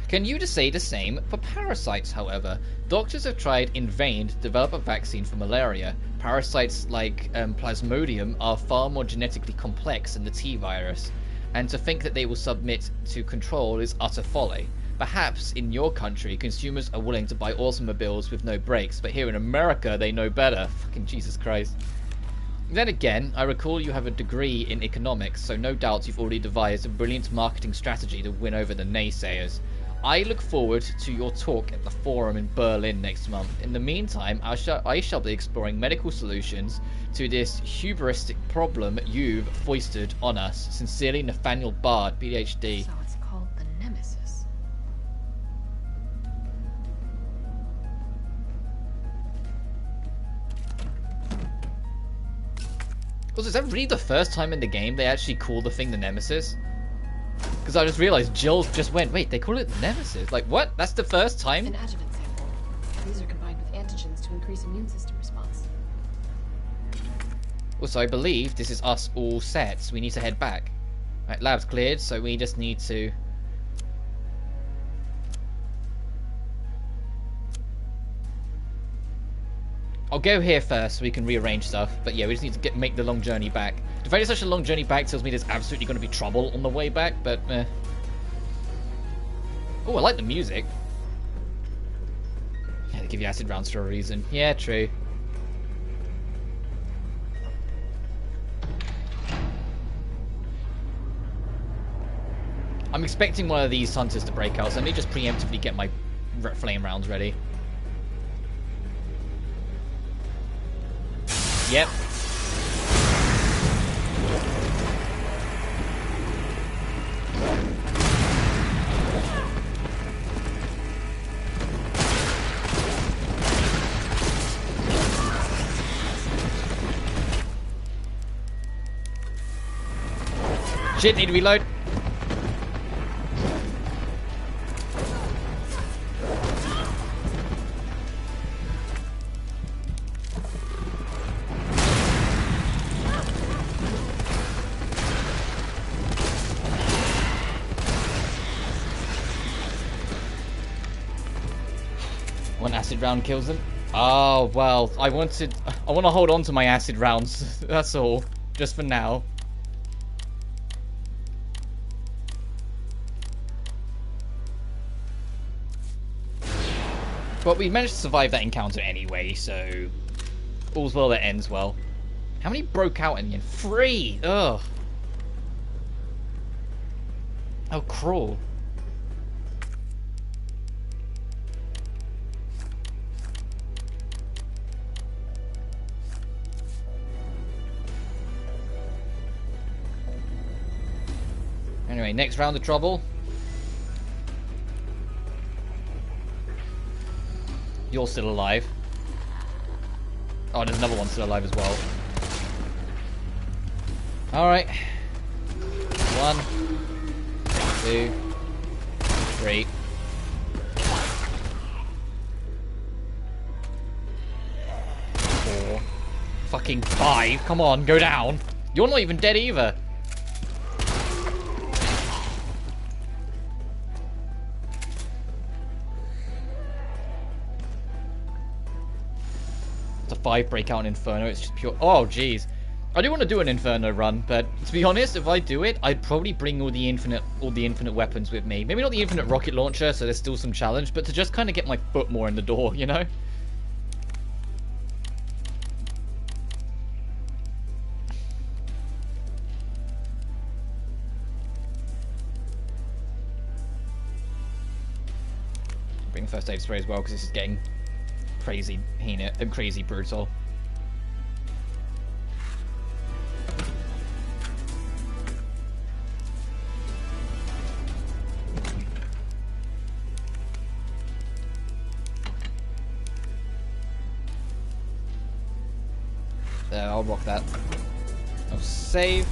Can you say the same for parasites, however? Doctors have tried in vain to develop a vaccine for malaria. Parasites like Plasmodium are far more genetically complex than the T-virus, and to think that they will submit to control is utter folly. Perhaps in your country, consumers are willing to buy automobiles with no brakes, but here in America, they know better. Fucking Jesus Christ. Then again, I recall you have a degree in economics, so no doubt you've already devised a brilliant marketing strategy to win over the naysayers. I look forward to your talk at the forum in Berlin next month. In the meantime, I shall be exploring medical solutions to this hubristic problem you've foisted on us. Sincerely, Nathaniel Bard, PhD. So it's called the Nemesis. Also, is that really the first time in the game they actually call the thing the Nemesis? Because I just realized Jill just went, wait, they call it the Nemesis? Like, what? That's the first time? An adjuvant sample. These are combined with antigens to increase immune system response. Also, I believe this is us all set, so we need to head back. Right, lab's cleared, so we just need to... I'll go here first so we can rearrange stuff. But yeah, we just need to make the long journey back. The fact it's such a long journey back tells me there's absolutely going to be trouble on the way back, but oh, I like the music. Yeah, they give you acid rounds for a reason. Yeah, true. I'm expecting one of these hunters to break out, so let me just preemptively get my flame rounds ready. Yep. Shit, need to reload. One acid round kills them. Oh, well, I want to hold on to my acid rounds. That's all. Just for now. But we managed to survive that encounter anyway, so all's well that ends well. How many broke out in the end? 3! Ugh. How cruel. Anyway, next round of trouble. You're still alive. Oh, there's another one still alive as well. Alright. 1, 2, 3. 4. Fucking 5. Come on, go down. You're not even dead either. It's a 5 breakout in Inferno. It's just pure. Oh, jeez. I do want to do an Inferno run, but to be honest, if I do it, I'd probably bring all the infinite weapons with me. Maybe not the infinite rocket launcher, so there's still some challenge, but to just kind of get my foot more in the door, you know? Bring first aid spray as well, because this is getting crazy heinous and crazy brutal. There, I'll rock that. I'll save.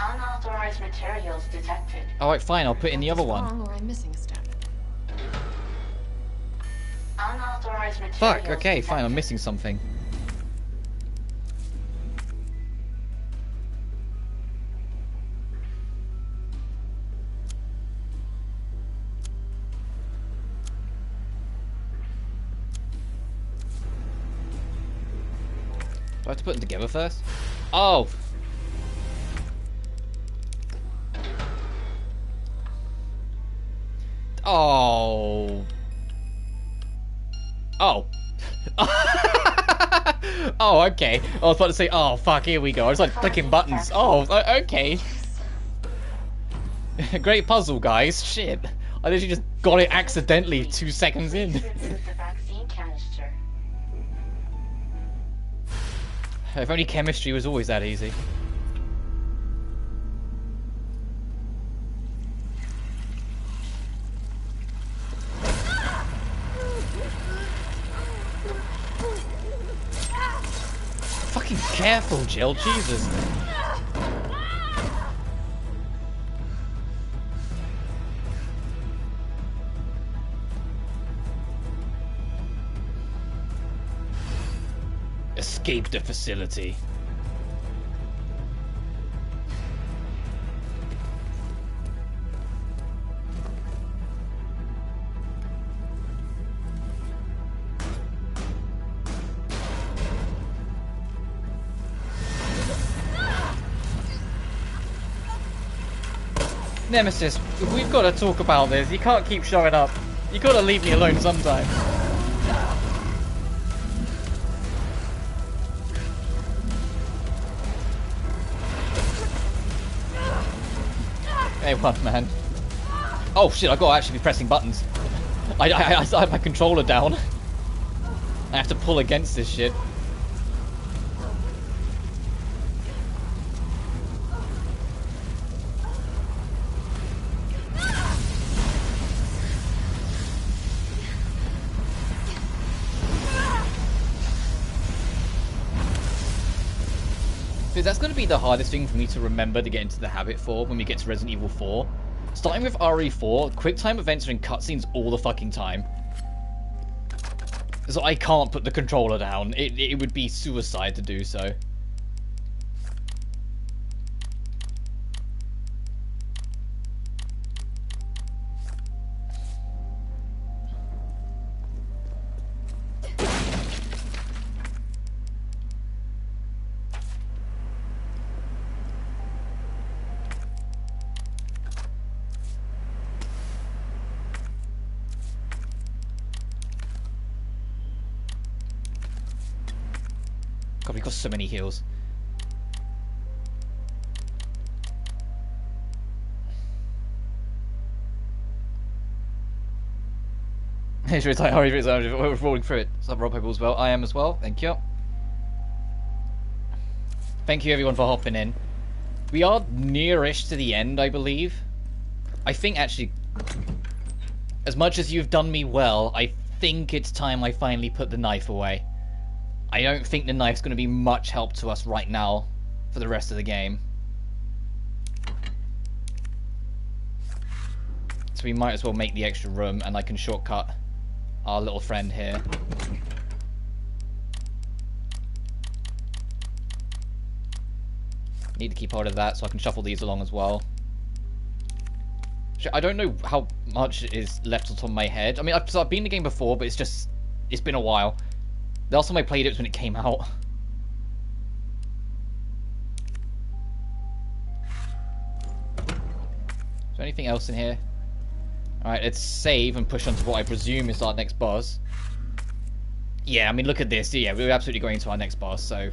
Unauthorized materials detected. Alright, fine, I'll put in the other one. Or I'm missing a step. Unauthorized materials Fuck, okay, detected. fine, I'm missing something. Do I have to put them together first? Oh! Oh. Oh. Oh, okay. I was about to say, oh, fuck, here we go. I was like clicking buttons. Oh, okay. Great puzzle, guys. Shit. I literally just got it accidentally 2 seconds in. This is the vaccine canister. If only chemistry was always that easy. Fucking careful, Jill. Jesus. Escape the facility. Nemesis, we've got to talk about this. You can't keep showing up. You got to leave me alone sometimes. A1, man. Oh shit, I gotta actually be pressing buttons. I have my controller down. I have to pull against this shit. Dude, that's going to be the hardest thing for me to remember to get into the habit for when we get to Resident Evil 4. Starting with RE4, quick time events are in cutscenes all the fucking time. So I can't put the controller down. It would be suicide to do so. God, we've got so many heals. We're rolling through it. So Rob as well. I am as well. Thank you. Thank you everyone for hopping in. We are nearish to the end, I believe. I think actually, as much as you've done me well, I think it's time I finally put the knife away. I don't think the knife's going to be much help to us right now for the rest of the game. So we might as well make the extra room and I can shortcut our little friend here. Need to keep hold of that so I can shuffle these along as well. I don't know how much is left on top of my head. I mean, I've been in the game before, but it's been a while. The last time I played it was when it came out. Is there anything else in here? Alright, let's save and push on to what I presume is our next boss. Yeah, I mean, look at this. Yeah, we're absolutely going to our next boss, so...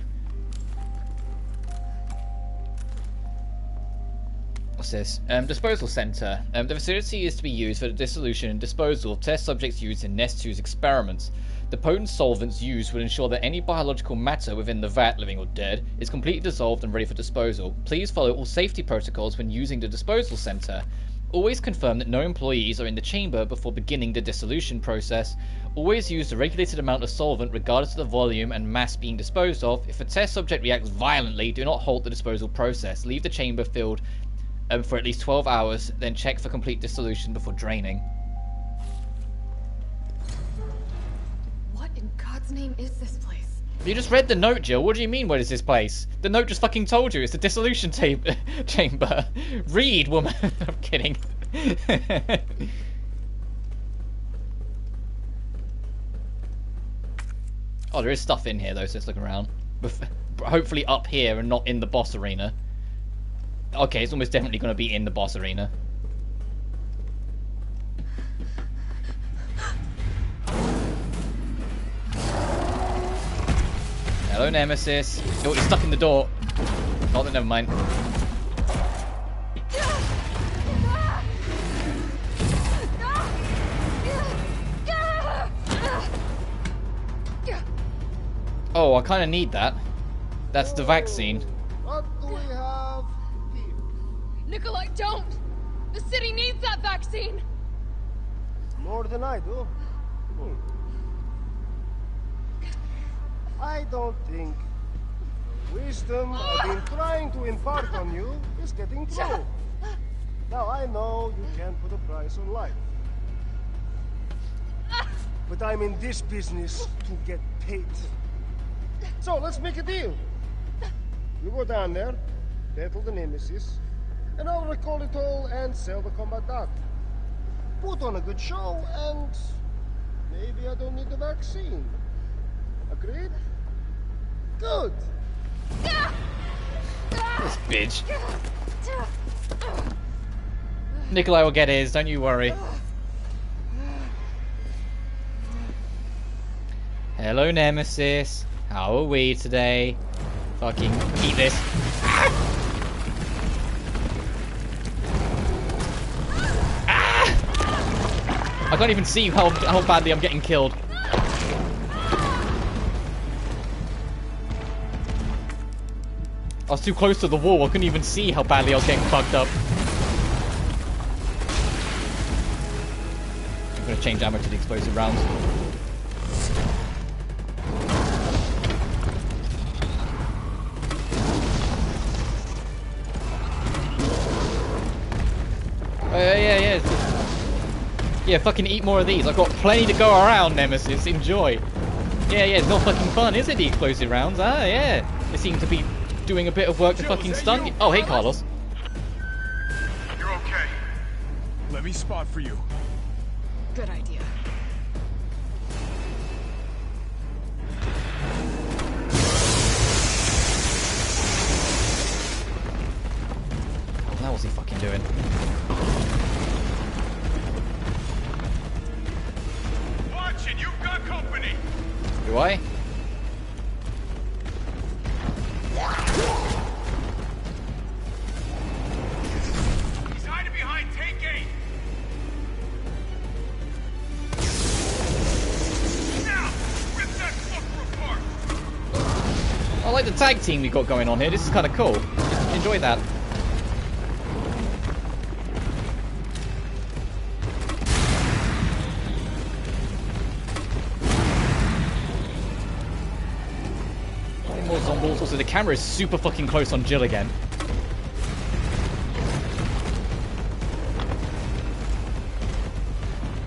What's this? Disposal Center. The facility is to be used for the dissolution and disposal of test subjects used in Nest 2's experiments. The potent solvents used will ensure that any biological matter within the vat, living or dead, is completely dissolved and ready for disposal. Please follow all safety protocols when using the disposal center. Always confirm that no employees are in the chamber before beginning the dissolution process. Always use the regulated amount of solvent regardless of the volume and mass being disposed of. If a test subject reacts violently, do not halt the disposal process. Leave the chamber filled for at least 12 hours, then check for complete dissolution before draining. God's name is this place? You just read the note, Jill. What do you mean, what is this place? The note just fucking told you. It's the dissolution chamber. Read, woman. I'm kidding. Oh, there is stuff in here, though, so let's look around. Hopefully up here and not in the boss arena. Okay, it's almost definitely going to be in the boss arena. Hello, Nemesis. Oh, he's stuck in the door. Oh, never mind. Oh, I kind of need that. That's the vaccine. What do we have here? Nicholai, don't! The city needs that vaccine! More than I do. I don't think the wisdom I've been trying to impart on you is getting through. Now I know you can't put a price on life. But I'm in this business to get paid. So let's make a deal. You go down there, battle the Nemesis, and I'll recall it all and sell the combat dog. Put on a good show, and maybe I don't need the vaccine. Agreed? Good. This bitch. Nicholai will get his, don't you worry. Hello, Nemesis. How are we today? Fucking eat this. I can't even see how badly I'm getting killed. I was too close to the wall. I couldn't even see how badly I was getting fucked up. I'm gonna change ammo to the explosive rounds. Yeah, fucking eat more of these. I've got plenty to go around, Nemesis. Enjoy. Yeah, it's not fucking fun, is it, the explosive rounds? Ah, yeah. They seem to be doing a bit of work to fucking stun you. Oh, hey, Carlos. You're okay. Let me spot for you. Good idea. Now what's he fucking doing? Watch it, you've got company. Do I? He's hiding behind tank gate. Now, rip that fucker apart. I like the tag team we got going on here. This is kind of cool. Enjoy that. More zombies. Also, the camera is super fucking close on Jill again.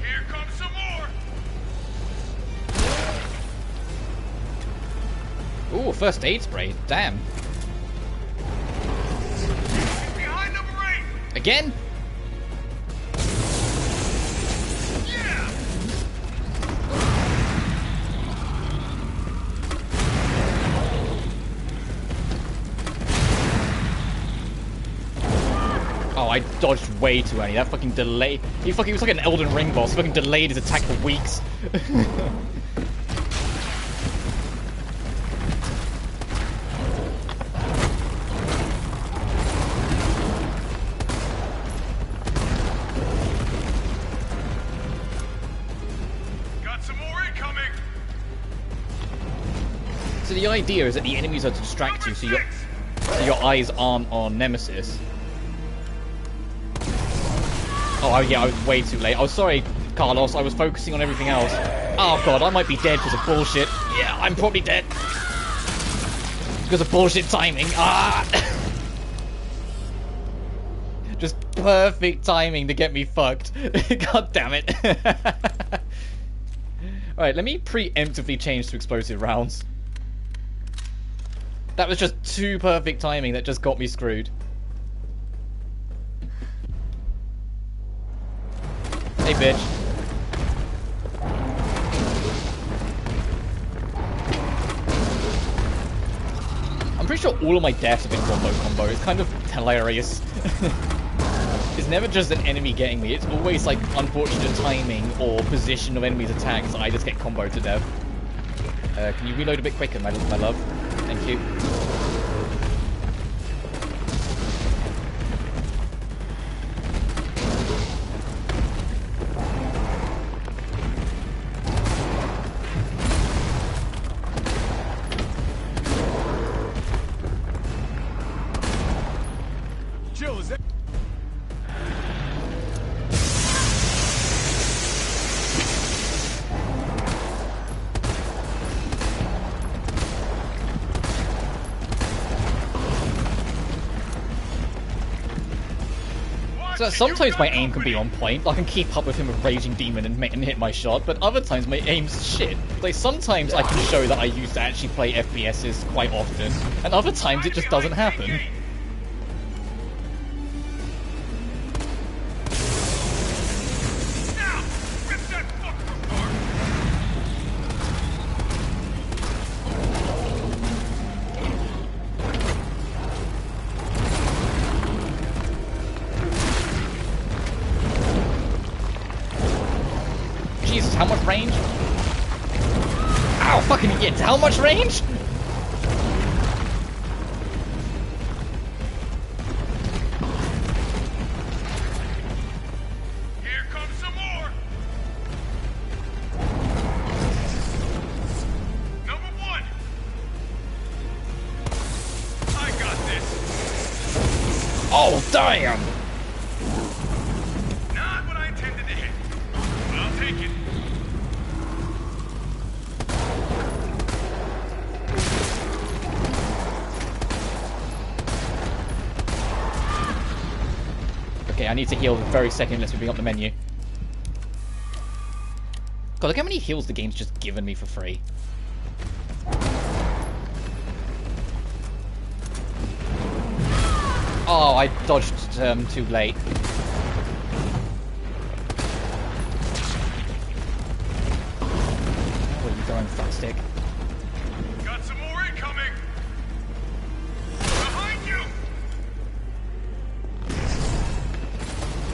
Here comes some more. Ooh, first aid spray. Damn. Behind number 8. Again? Yeah. Oh, I dodged way too early. That fucking delay. He was like an Elden Ring boss. He fucking delayed his attack for weeks. Got some more incoming. So the idea is that the enemies are to distract you, so your eyes aren't on Nemesis. Oh yeah, I was way too late. Oh, sorry, Carlos. I was focusing on everything else. Oh god, I might be dead because of bullshit. Yeah, I'm probably dead. Because of bullshit timing. Ah! Just perfect timing to get me fucked. God damn it. Alright, let me preemptively change to explosive rounds. That was just too perfect timing that just got me screwed. Hey, bitch. I'm pretty sure all of my deaths have been combo. It's kind of hilarious. It's never just an enemy getting me. It's always like unfortunate timing or position of enemies' attacks. I just get comboed to death. Can you reload a bit quicker, my love? Thank you. Jill, is that... So sometimes my aim can be on point. I can keep up with him with Raging Demon and hit my shot, but other times my aim's shit. Like sometimes I can show that I used to actually play FPSs quite often, and other times it just doesn't happen. Jesus, how much range? Ow, fucking idiot. How much range? Here comes some more. Oh, damn! Not what I intended to hit. But I'll take it. Okay, I need to heal the very second unless we bring up the menu. God, look how many heals the game's just given me for free. Oh, I dodged too late. Where are you going, fuckstick? Got some more incoming. Behind you.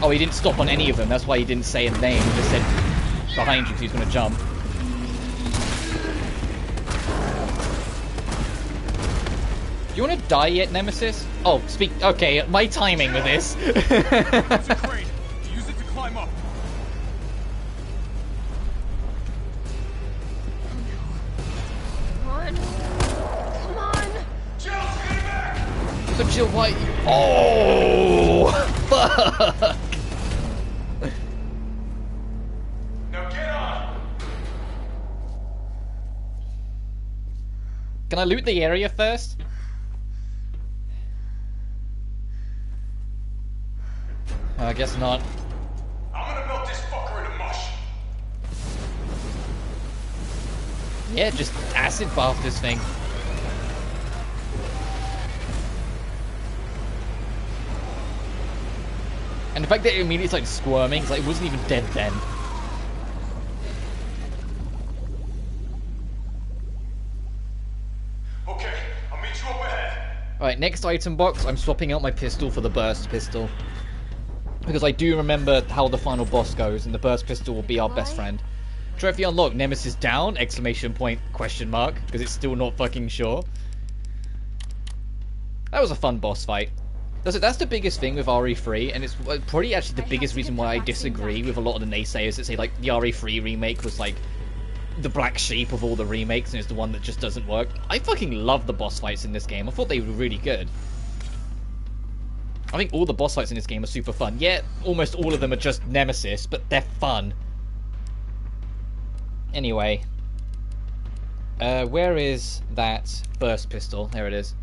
Oh, he didn't stop on any of them. That's why he didn't say a name. He just said behind you because he's going to jump. Do you want to die yet, Nemesis? Oh, speak. Okay, my timing with this. It's a crane. Use it to climb up. Come on. Come on. Jill, get back. But Jill, why? Oh, fuck. Now get on. Can I loot the area first? I guess not. I'm gonna melt this fucker into mush. Yeah, just acid bath this thing. And the fact that it immediately started squirming, it's like it wasn't even dead then. Okay, I'll meet you up ahead. Alright, next item box, I'm swapping out my pistol for the burst pistol. Because I do remember how the final boss goes, and the burst pistol will be our best friend. Trophy unlocked, Nemesis down, exclamation point, question mark, because it's still not fucking sure. That was a fun boss fight. That's the biggest thing with RE3, and it's probably actually the biggest reason why I disagree with a lot of the naysayers that say, like, the RE3 remake was, like, the black sheep of all the remakes, and it's the one that just doesn't work. I fucking love the boss fights in this game. I thought they were really good. I think all the boss fights in this game are super fun. Yeah, almost all of them are just Nemesis, but they're fun. Anyway. Where is that burst pistol? There it is.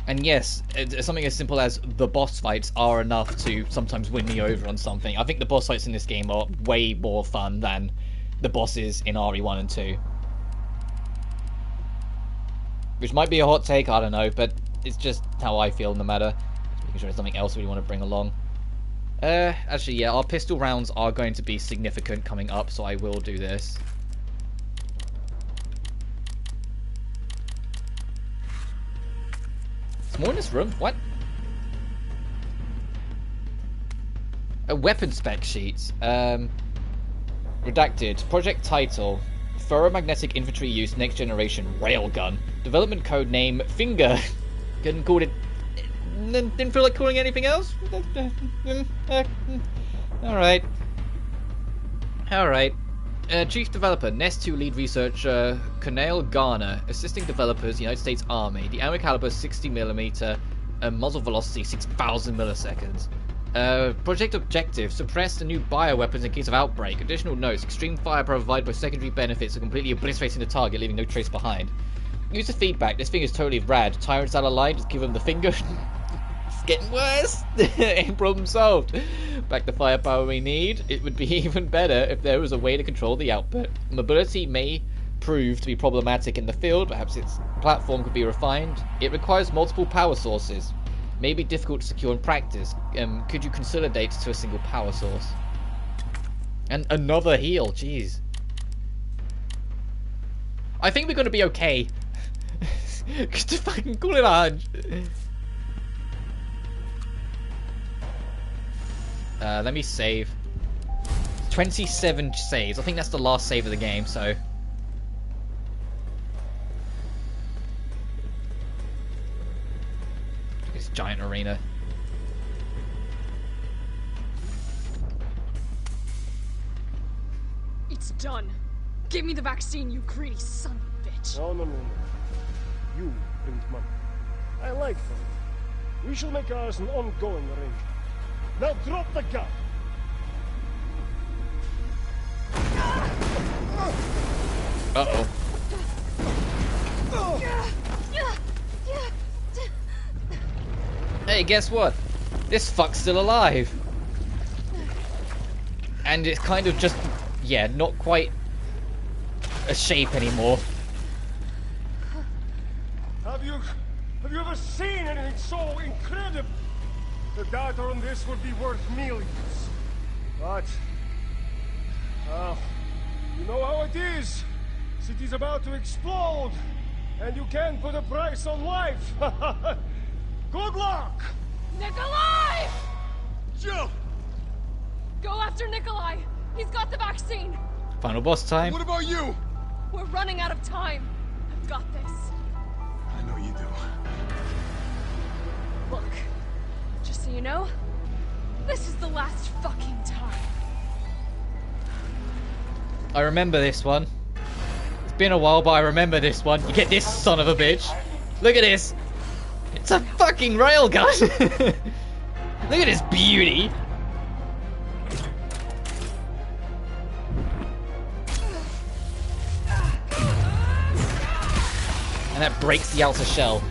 And yes, something as simple as the boss fights are enough to sometimes win me over on something. I think the boss fights in this game are way more fun than the bosses in RE1 and 2. Which might be a hot take, I don't know, but it's just how I feel in the matter. Just making sure there's something else we want to bring along. Actually, yeah, our pistol rounds are going to be significant coming up, so I will do this. It's more in this room. What? Weapon spec sheets. Redacted. Project title. Ferromagnetic infantry use next generation railgun. Development code name Finger. Couldn't call it. Didn't feel like calling anything else. Alright. Alright. Chief Developer, Nest 2 Lead Researcher, Cornel Garner, Assisting Developers, United States Army, the ammo caliber 60mm, muzzle velocity 6,000 milliseconds. Project Objective, suppress the new bioweapons in case of outbreak. Additional notes, extreme fire provided by secondary benefits of completely obliterating the target, leaving no trace behind. User feedback, this thing is totally rad. Tyrants out of line, just give them the finger. It's getting worse. Ain't problem solved. Back the firepower we need. It would be even better if there was a way to control the output. Mobility may prove to be problematic in the field. Perhaps its platform could be refined. It requires multiple power sources. May be difficult to secure in practice. Could you consolidate to a single power source? And another heal. Jeez. I think we're going to be okay. Just fucking call it a hunch. Let me save. 27 saves. I think that's the last save of the game, so. This giant arena. It's done. Give me the vaccine, you greedy son of a bitch. No. You bring money. I like money. We shall make ours an ongoing arrangement. Now drop the gun! Uh-oh. Hey, guess what? This fuck's still alive. And it's kind of just, yeah, not quite a shape anymore. Have you ever seen anything so incredible? The data on this would be worth millions. But, you know how it is. City's about to explode, and you can't put a price on life. Good luck! Nicholai! Jill! Go after Nicholai! He's got the vaccine! Final boss time. What about you? We're running out of time. I've got this. I know you do. Look, just so you know, this is the last fucking time. I remember this one. It's been a while, but I remember this one. You get this son of a bitch. Look at this. It's a fucking railgun. Look at this beauty. And that breaks the outer shell.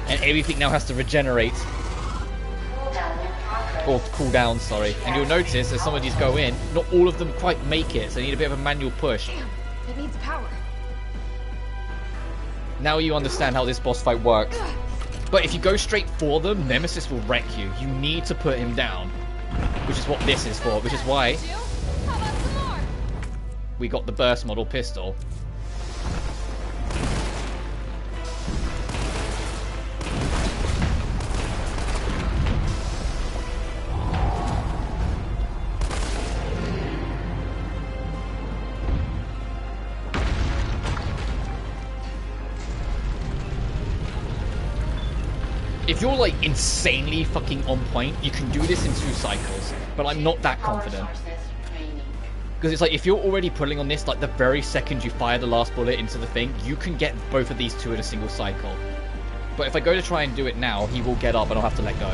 And everything now has to regenerate. Or cool down, sorry. And you'll notice as some of these go in, not all of them quite make it, so you need a bit of a manual push. Damn, it needs power. Now you understand how this boss fight works. But if you go straight for them, Nemesis will wreck you. You need to put him down. Which is what this is for, which is why How about some more? we got the burst model pistol. If you're like insanely fucking on point, you can do this in 2 cycles, but I'm not that confident. Because it's like, if you're already pulling on this, like the very second you fire the last bullet into the thing, you can get both of these 2 in a single cycle. But if I go to try and do it now, he will get up and I'll have to let go.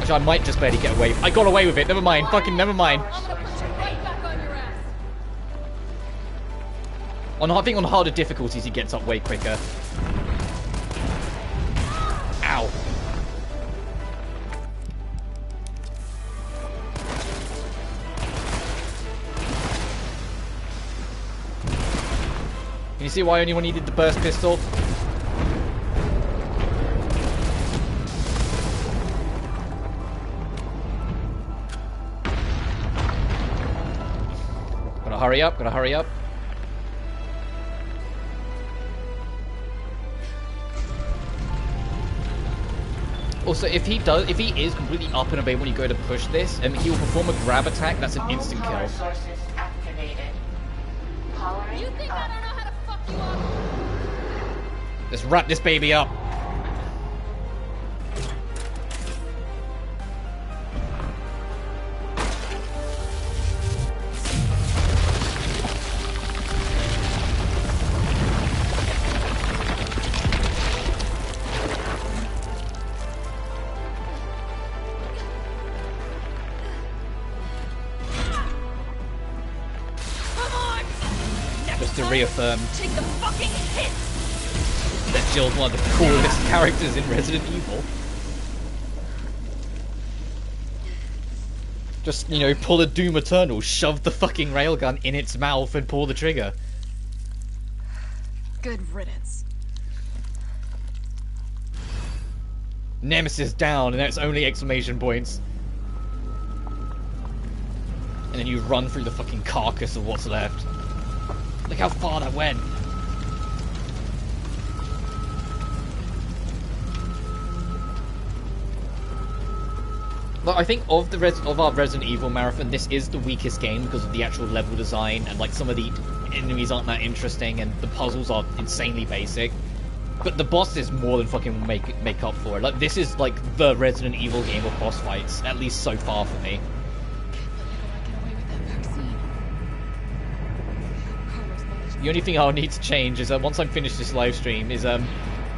Actually, I might just barely get away. I got away with it, never mind, fucking never mind. I'm gonna put you right back on your ass. I think on harder difficulties, he gets up way quicker. Ow. Can you see why anyone needed the burst pistol? Gotta hurry up, gotta hurry up. Also, if he is completely up and obey when you go to push this, he will perform a grab attack that's an instant kill. Sources activated. Powering You think I up. don't know how to fuck you up? Let's wrap this baby up. Just to reaffirm Take the fucking hit! that Jill's one of the coolest characters in Resident Evil. Just, you know, pull a Doom Eternal, shove the fucking railgun in its mouth and pull the trigger. Good riddance. Nemesis down, and that's only exclamation points. And then you run through the fucking carcass of what's left. Look how far that went. But I think of our Resident Evil marathon, this is the weakest game because of the actual level design, and like some of the enemies aren't that interesting, and the puzzles are insanely basic. But the bosses more than fucking make up for it. Like, this is like the Resident Evil game of boss fights, at least so far for me. The only thing I'll need to change is once I'm finished this live stream is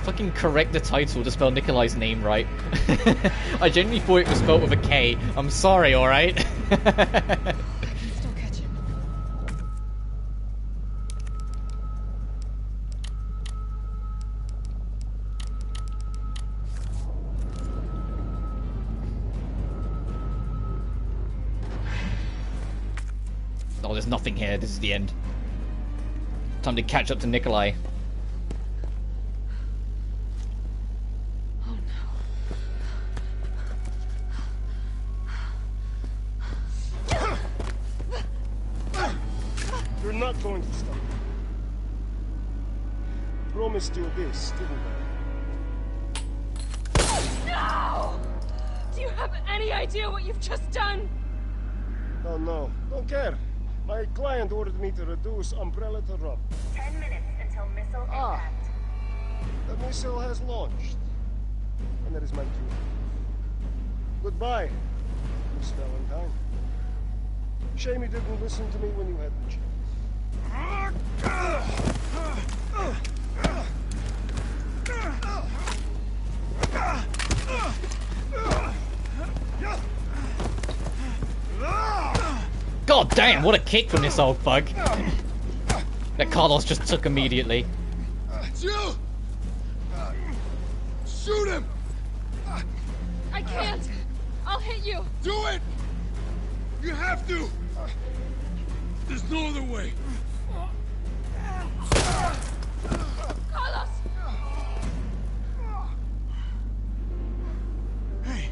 fucking correct the title to spell Nicholai's name right. I genuinely thought it was spelled with a K. I'm sorry, alright? I can still catch him. Oh, there's nothing here. This is the end. Time to catch up to Nicholai. Oh no. You're not going to stop. Promised you this, didn't I? No! Do you have any idea what you've just done? Oh no, don't care. My client ordered me to reduce Umbrella to rub. 10 minutes until missile impact. The missile has launched. And that is my cue. Goodbye, Miss Valentine. Shame you didn't listen to me when you had the God damn, what a kick from this old bug. That Carlos just took immediately. Jill! Shoot him! I can't! I'll hit you! Do it! You have to! There's no other way. Carlos! Hey,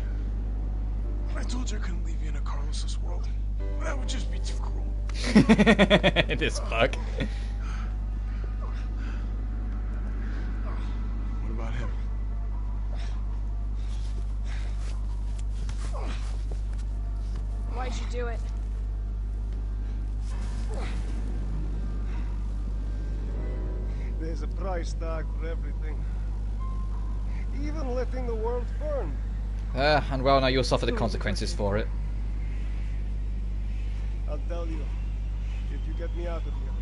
I told you I couldn't leave you in a Carlos's world. That would just be too cruel. This bug. What about him? Why'd you do it? There's a price tag for everything. Even letting the world burn. And well, now you'll suffer the consequences for it. I'll tell you, if you get me out of here,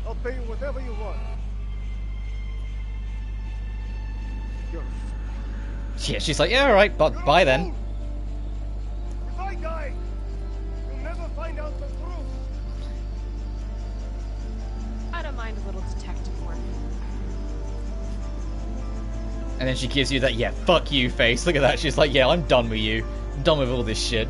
I'll pay you whatever you want. You're a fool. Yeah, she's like, yeah, alright, but You're bye a then. fool. If I die, you'll never find out the truth. I don't mind a little detective work. And then she gives you that, yeah, fuck you face. Look at that. She's like, yeah, I'm done with you. I'm done with all this shit.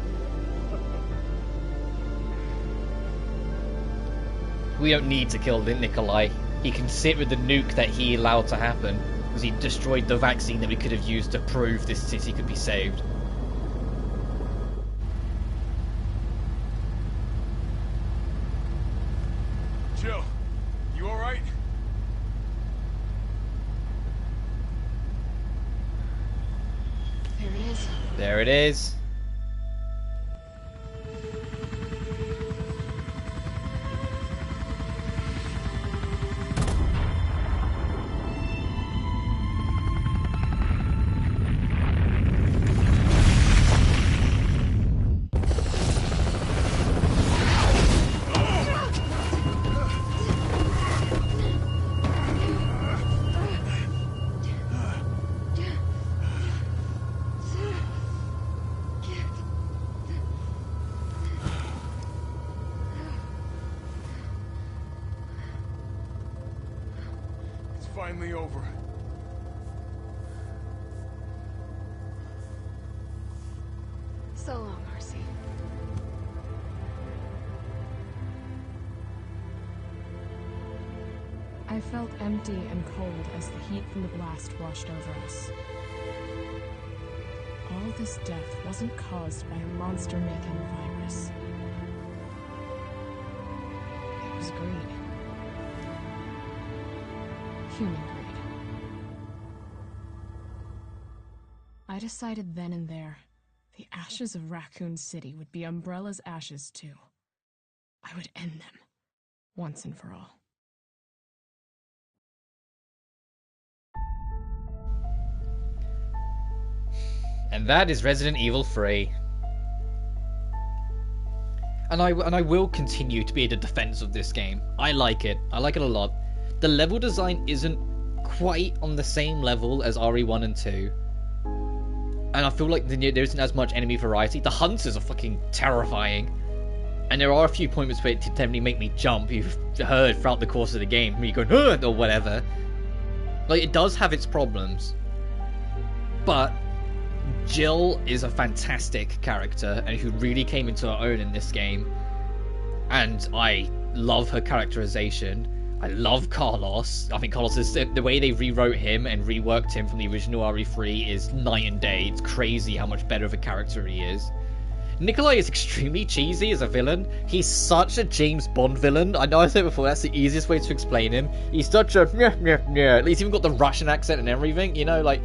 We don't need to kill Nicholai. He can sit with the nuke that he allowed to happen, because he destroyed the vaccine that we could have used to prove this city could be saved. Jill, you alright? There it is. There it is. Finally over. So long, Marcy. I felt empty and cold as the heat from the blast washed over us. All this death wasn't caused by a monster-making virus. It was greed. Human greed. I decided then and there, the ashes of Raccoon City would be Umbrella's ashes too. I would end them, once and for all. And that is Resident Evil 3. and I will continue to be in the defense of this game. I like it. I like it a lot. The level design isn't quite on the same level as RE1 and 2. And I feel like there isn't as much enemy variety. The hunters are fucking terrifying. And there are a few points where it definitely make me jump. You've heard throughout the course of the game. Where you go, "Ugh," or whatever. Like, it does have its problems. But Jill is a fantastic character and who really came into her own in this game. And I love her characterization. I love Carlos. I think Carlos is the way they rewrote him and reworked him from the original RE3 is night and day. It's crazy how much better of a character he is. Nicholai is extremely cheesy as a villain. He's such a James Bond villain. I know I said before, that's the easiest way to explain him. He's such a meh, meh, meh. At least he's even got the Russian accent and everything, you know, like,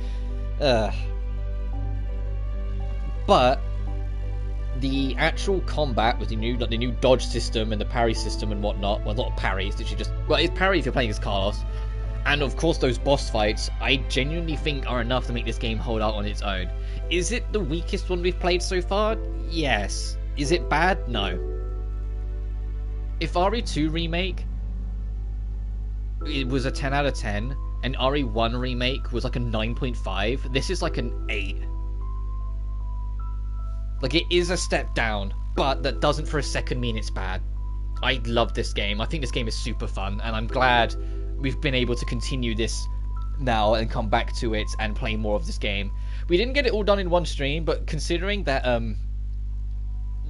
But the actual combat with the new dodge system and the parry system and whatnot, well, not parry, it's literally just, well, it's parry if you're playing as Carlos. And of course those boss fights, I genuinely think are enough to make this game hold out on its own. Is it the weakest one we've played so far? Yes. Is it bad? No. If RE2 Remake, it was a 10 out of 10, and RE1 Remake was like a 9.5, this is like an 8. Like, it is a step down, but that doesn't for a second mean it's bad. I love this game. I think this game is super fun, and I'm glad we've been able to continue this now and come back to it and play more of this game. We didn't get it all done in one stream, but considering that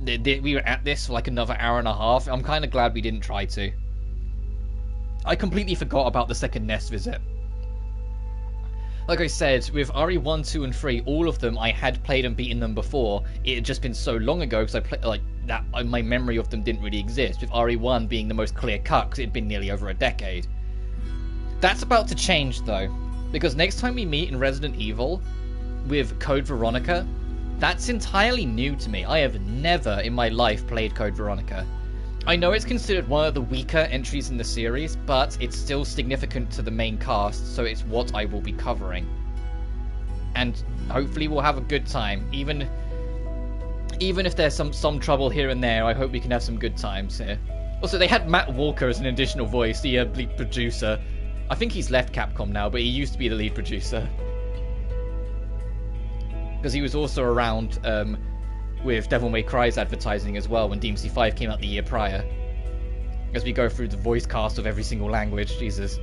we were at this for like another hour and a half, I'm kind of glad we didn't try to. I completely forgot about the second Nest visit. Like I said, with RE1, 2, and 3, all of them I had played and beaten them before. It had just been so long ago because I played like that. My memory of them didn't really exist. With RE1 being the most clear cut because it had been nearly over a decade. That's about to change though, because next time we meet in Resident Evil with Code Veronica, that's entirely new to me. I have never in my life played Code Veronica. I know it's considered one of the weaker entries in the series, but it's still significant to the main cast, so it's what I will be covering. And hopefully we'll have a good time. Even if there's some trouble here and there, I hope we can have some good times here. Also, they had Matt Walker as an additional voice, the lead producer. I think he's left Capcom now, but he used to be the lead producer. Because he was also around with Devil May Cry's advertising as well when DMC 5 came out the year prior. As we go through the voice cast of every single language, Jesus.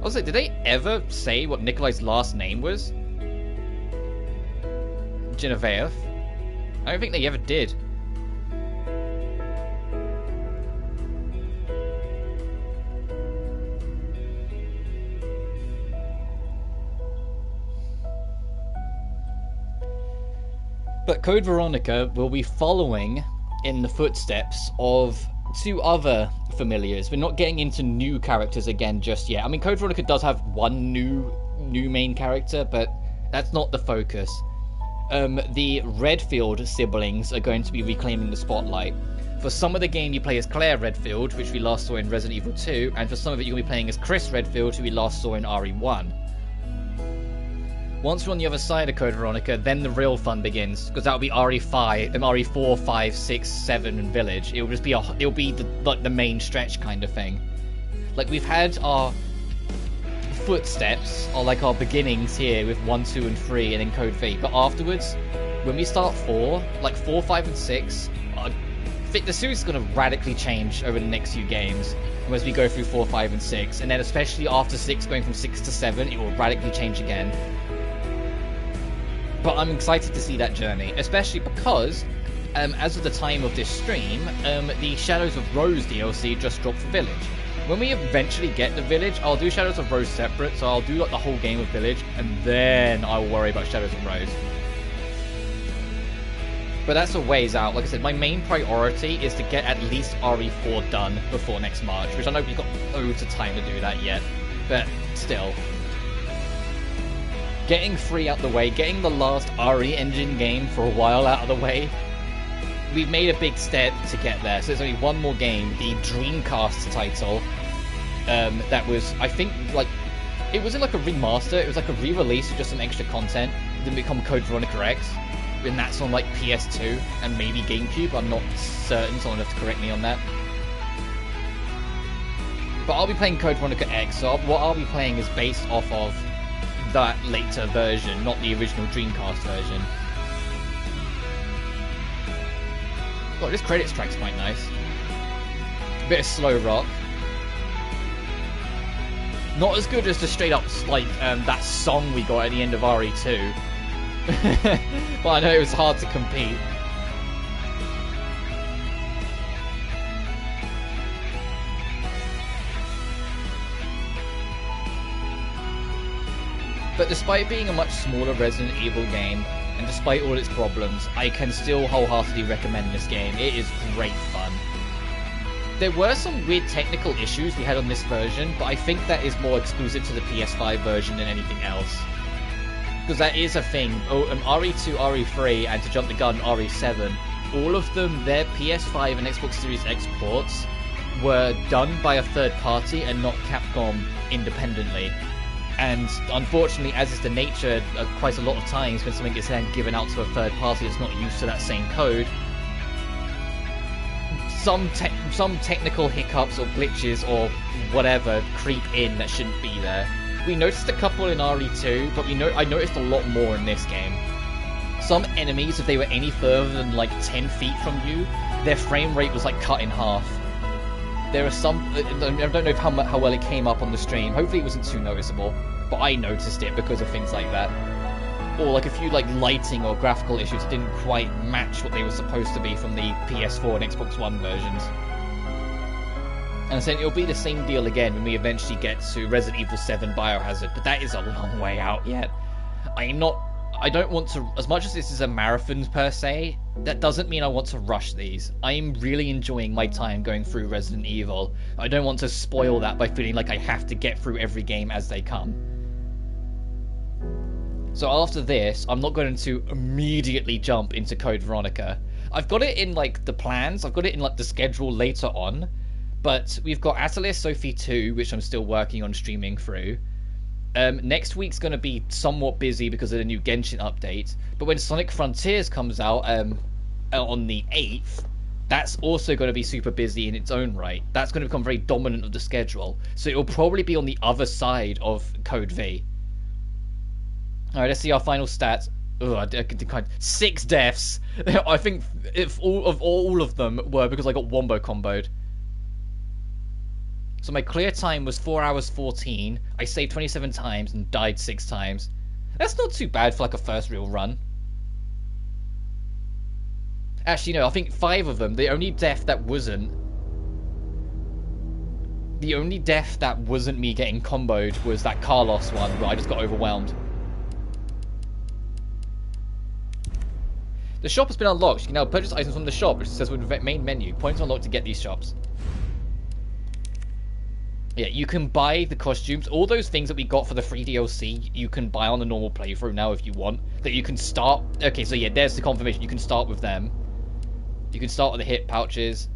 Also, did they ever say what Nicholai's last name was? Genevieve? I don't think they ever did. But Code Veronica will be following in the footsteps of two other familiars. We're not getting into new characters again just yet. I mean, Code Veronica does have one new main character, but that's not the focus. The Redfield siblings are going to be reclaiming the spotlight. For some of the game, you play as Claire Redfield, which we last saw in Resident Evil 2, and for some of it, you'll be playing as Chris Redfield, who we last saw in RE1. Once we're on the other side of Code Veronica, then the real fun begins, because that'll be RE5, RE4, 5, 6, 7, and Village. It'll just be the main stretch kind of thing. Like, we've had our footsteps, or like our beginnings here with 1, 2, and 3, and then Code V. But afterwards, when we start 4, like 4, 5, and 6, the series is going to radically change over the next few games. And as we go through 4, 5, and 6, and then especially after 6, going from 6 to 7, it will radically change again. But I'm excited to see that journey, especially because, as of the time of this stream, the Shadows of Rose DLC just dropped for Village. When we eventually get the Village, I'll do Shadows of Rose separate, so I'll do like the whole game of Village, and then I will worry about Shadows of Rose. But that's a ways out. Like I said, my main priority is to get at least RE4 done before next March, which I know we've got loads of time to do that yet, but still. Getting 3 out the way, getting the last RE engine game for a while out of the way, we've made a big step to get there. So there's only one more game, the Dreamcast title, that was, I think, like, It wasn't like a remaster, it was like a re-release of just some extra content. It didn't become Code Veronica X. And that's on like PS2 and maybe GameCube. I'm not certain, someone will have to correct me on that. But I'll be playing Code Veronica X, so what I'll be playing is based off of that later version, not the original Dreamcast version. Oh, this credits track's quite nice. A bit of slow rock. Not as good as the straight up, like, that song we got at the end of RE2. But I know it was hard to compete. But despite being a much smaller Resident Evil game, and despite all its problems, I can still wholeheartedly recommend this game. It is great fun. There were some weird technical issues we had on this version, but I think that is more exclusive to the PS5 version than anything else. Because that is a thing. RE2, RE3, and to jump the gun, RE7, all of them, their PS5 and Xbox Series X ports were done by a third party and not Capcom independently. And unfortunately, as is the nature of quite a lot of times when something is then given out to a third party that's not used to that same code, some technical hiccups or glitches or whatever creep in that shouldn't be there. We noticed a couple in RE2, but I noticed a lot more in this game. Some enemies, if they were any further than like 10 feet from you, their frame rate was like cut in half. There are some, I don't know how well it came up on the stream. Hopefully it wasn't too noticeable, but I noticed it because of things like that. Or like a few like lighting or graphical issues that didn't quite match what they were supposed to be from the PS4 and Xbox One versions. And I said it'll be the same deal again when we eventually get to Resident Evil 7 Biohazard, but that is a long way out yet. I don't want to, as much as this is a marathon per se, that doesn't mean I want to rush these. I am really enjoying my time going through Resident Evil. I don't want to spoil that by feeling like I have to get through every game as they come. So after this, I'm not going to immediately jump into Code Veronica. I've got it in like the plans, I've got it in like the schedule later on, but we've got Atelier Sophie 2, which I'm still working on streaming through. Next week's going to be somewhat busy because of the new Genshin update, but when Sonic Frontiers comes out on the 8th, that's also going to be super busy in its own right. That's going to become very dominant of the schedule, so it'll probably be on the other side of Code V. Alright, let's see our final stats. Ugh, 6 deaths. I think if all of them were because I got wombo comboed. So my clear time was 4 hours 14. I saved 27 times and died 6 times. That's not too bad for like a first real run. Actually, no, I think 5 of them. The only death that wasn't me getting comboed was that Carlos one where I just got overwhelmed. The shop has been unlocked. You can now purchase items from the shop, which says with the main menu. Points unlocked to get these shops. Yeah, you can buy the costumes. All those things that we got for the free DLC, you can buy on the normal playthrough now if you want. That you can start... Okay, so yeah, there's the confirmation. You can start with them. You can start with the hip pouches.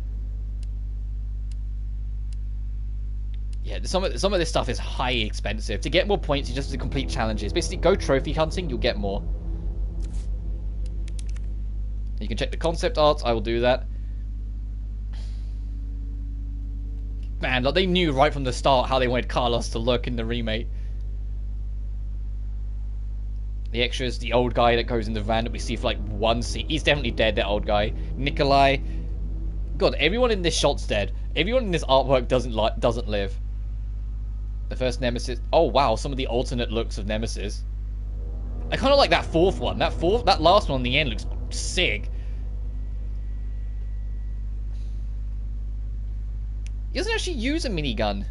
Yeah, some of this stuff is highly expensive. To get more points, you just have to complete challenges. Basically, go trophy hunting, you'll get more. You can check the concept art. I will do that. Man, like they knew right from the start how they wanted Carlos to look in the remake. The extras, the old guy that goes in the van that we see for like one scene. He's definitely dead, that old guy. Nicholai. God, everyone in this shot's dead. Everyone in this artwork doesn't live. The first Nemesis. Oh wow, some of the alternate looks of Nemesis. I kind of like that fourth one. That last one on the end looks sick. He doesn't actually use a minigun.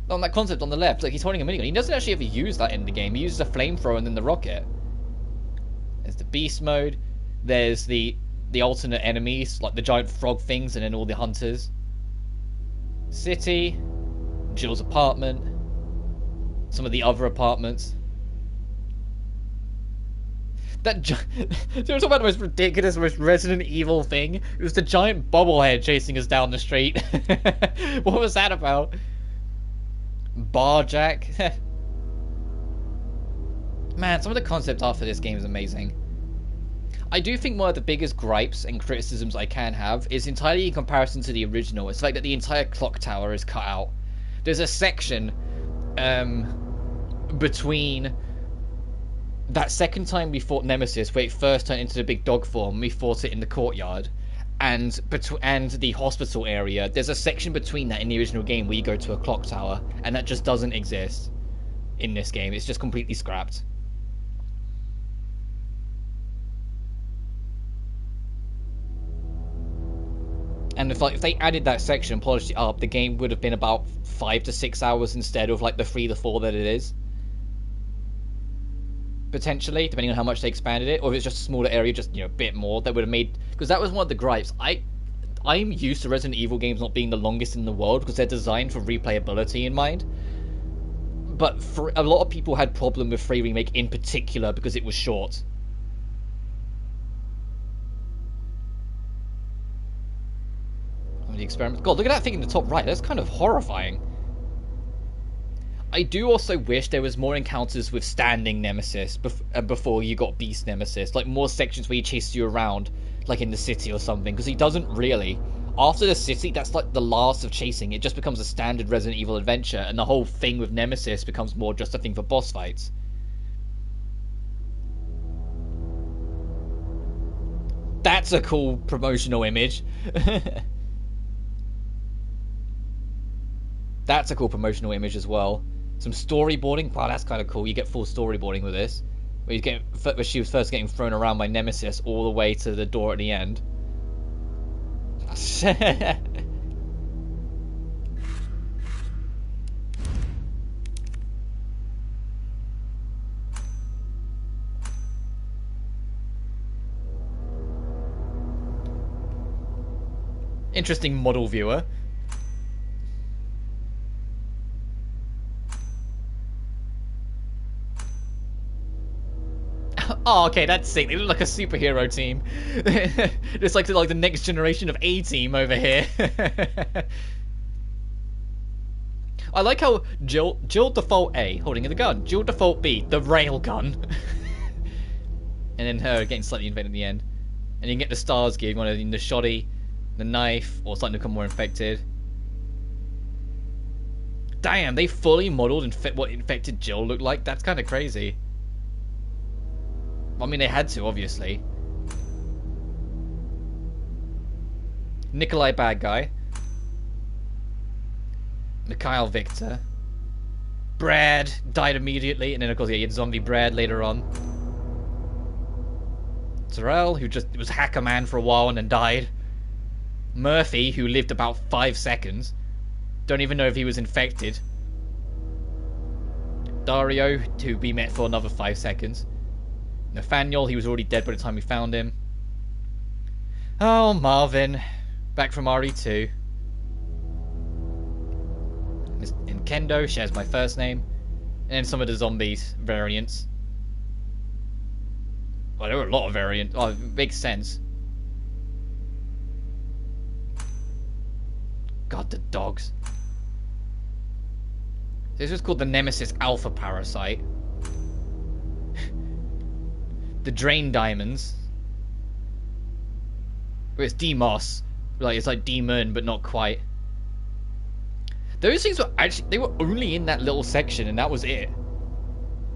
On that concept on the left, like he's holding a minigun. He doesn't actually ever use that in the game. He uses a flamethrower and then the rocket. There's the beast mode. There's the alternate enemies, like the giant frog things, and then all the hunters. City, Jill's apartment, some of the other apartments. Do you want to talk about the most ridiculous, most Resident Evil thing? It was the giant bobblehead chasing us down the street. What was that about? Barjack? Man, some of the concept art for this game is amazing. I do think one of the biggest gripes and criticisms I can have is entirely in comparison to the original. It's like that the entire clock tower is cut out. There's a section between that second time we fought Nemesis, where it first turned into the big dog form, we fought it in the courtyard, and the hospital area. There's a section between that in the original game where you go to a clock tower, and that just doesn't exist in this game. It's just completely scrapped. And if they added that section and polished it up, the game would have been about 5 to 6 hours instead of like the 3 to 4 that it is. Potentially, depending on how much they expanded it, or if it's just a smaller area, just, you know, a bit more, that would have made... Because that was one of the gripes. I'm used to Resident Evil games not being the longest in the world because they're designed for replayability in mind. But for a lot of people had problem with 3 Remake in particular because it was short. The experiment. God, look at that thing in the top right. That's kind of horrifying. I do also wish there was more encounters with standing Nemesis before you got Beast Nemesis. Like more sections where he chases you around, like in the city or something. Because he doesn't really. After the city, that's like the last of chasing. It just becomes a standard Resident Evil adventure. And the whole thing with Nemesis becomes more just a thing for boss fights. That's a cool promotional image. That's a cool promotional image as well. Some storyboarding. Wow, that's kind of cool. You get full storyboarding with this. Where she was first getting thrown around by Nemesis all the way to the door at the end. Interesting model viewer. Oh, okay, that's sick. They look like a superhero team. It's like the next generation of A-Team over here. I like how Jill default A, holding the gun. Jill default B, the rail gun. And then her getting slightly infected in the end. And you can get the stars gear. You want the shoddy, the knife, or starting to become more infected. Damn, they fully modeled what infected Jill looked like. That's kind of crazy. I mean, they had to, obviously. Nicholai, bad guy. Mikhail, Victor. Brad died immediately, and then of course, yeah, you had zombie Brad later on. Terrell, who just was Hacker Man for a while and then died. Murphy, who lived about 5 seconds. Don't even know if he was infected. Dario, who we met for another 5 seconds. Nathaniel, he was already dead by the time we found him. Oh, Marvin. Back from RE2. And Kendo shares my first name. And then some of the zombies variants. Well, there were a lot of variants. Oh, it makes sense. God, the dogs. This was called the Nemesis Alpha Parasite. The Drain Diamonds. Well, it's Demos. Like, it's like Demon, but not quite. Those things were actually... They were only in that little section, and that was it.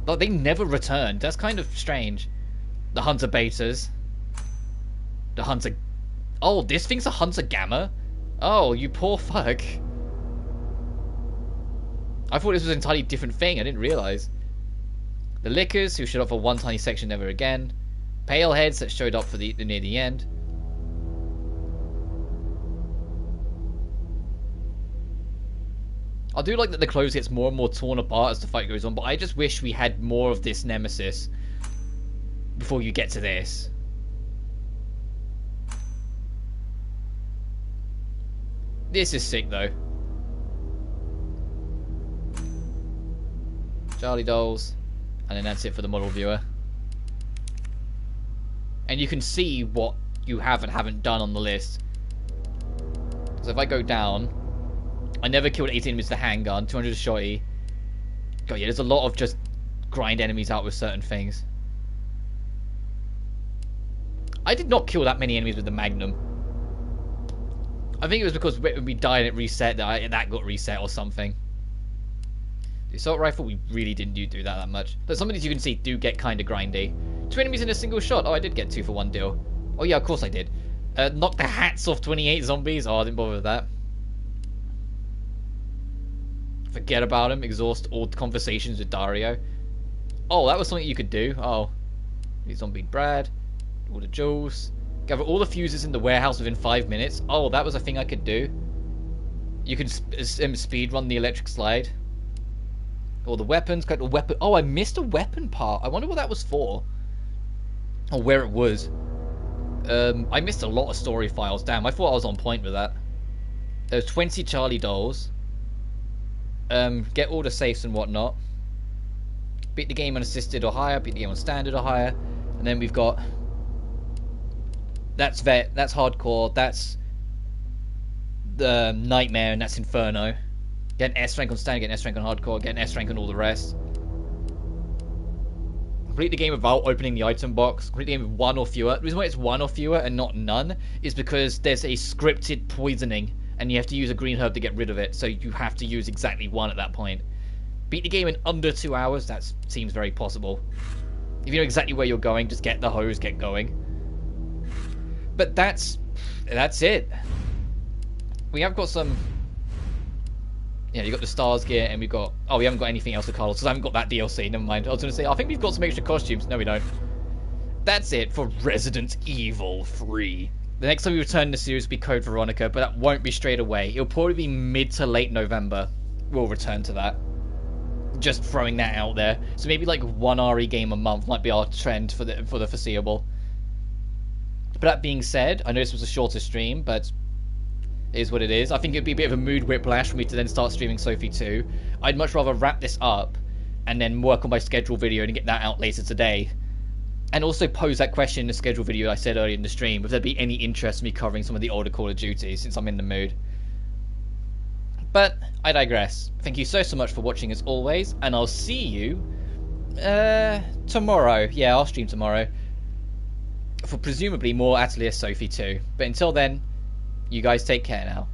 Like, they never returned. That's kind of strange. The Hunter Betas. The Hunter... Oh, this thing's a Hunter Gamma? Oh, you poor fuck. I thought this was an entirely different thing. I didn't realise. The Lickers, who showed up for one tiny section, never again. Paleheads that showed up for near the end. I do like that the clothes gets more and more torn apart as the fight goes on, but I just wish we had more of this Nemesis before you get to this. This is sick, though. Charlie Dolls. And then that's it for the model viewer. And you can see what you have and haven't done on the list. So if I go down, I never killed 18 enemies with the handgun, 200 shotty. God, yeah, there's a lot of just grind enemies out with certain things. I did not kill that many enemies with the Magnum. I think it was because when we died and it reset, that got reset or something. The assault rifle, we really didn't do that much. But some of these you can see do get kind of grindy. 2 enemies in a single shot. Oh, I did get 2 for 1 deal. Oh yeah, of course I did. Knock the hats off 28 zombies. Oh, I didn't bother with that. Forget about him. Exhaust all conversations with Dario. Oh, that was something you could do. Oh. Zombie Brad. All the jewels. Gather all the fuses in the warehouse within 5 minutes. Oh, that was a thing I could do. You can speed run the electric slide. All the weapons. Collect the weapon. Oh, I missed a weapon part. I wonder what that was for. Or where it was. I missed a lot of story files. Damn, I thought I was on point with that. There's 20 Charlie dolls. Get all the safes and whatnot. Beat the game on assisted or higher. Beat the game on standard or higher. And then we've got... That's vet. That's hardcore. That's the nightmare, and that's inferno. Get an S rank on standard. Get an S rank on hardcore. Get an S rank on all the rest. Complete the game without opening the item box. Complete the game with 1 or fewer. The reason why it's 1 or fewer and not none is because there's a scripted poisoning, and you have to use a green herb to get rid of it. So you have to use exactly 1 at that point. Beat the game in under 2 hours. That seems very possible. If you know exactly where you're going, just get the hose, get going. But that's it. We have got some... Yeah, you got the stars gear, and we've got... Oh, we haven't got anything else to Carlos, because I haven't got that DLC. Never mind. I was going to say, I think we've got some extra costumes. No, we don't. That's it for Resident Evil 3. The next time we return in the series will be Code Veronica, but that won't be straight away. It'll probably be mid to late November. We'll return to that. Just throwing that out there. So maybe like 1 RE game a month might be our trend for the foreseeable. But that being said, I know this was a shorter stream, but it is what it is. I think it'd be a bit of a mood whiplash for me to then start streaming Sophie 2. I'd much rather wrap this up and then work on my scheduled video and get that out later today. And also pose that question in the scheduled video I said earlier in the stream, if there'd be any interest in me covering some of the older Call of Duty, since I'm in the mood. But I digress. Thank you so much for watching as always, and I'll see you tomorrow. Yeah, I'll stream tomorrow. For presumably more Atelier Sophie 2. But until then, you guys take care now.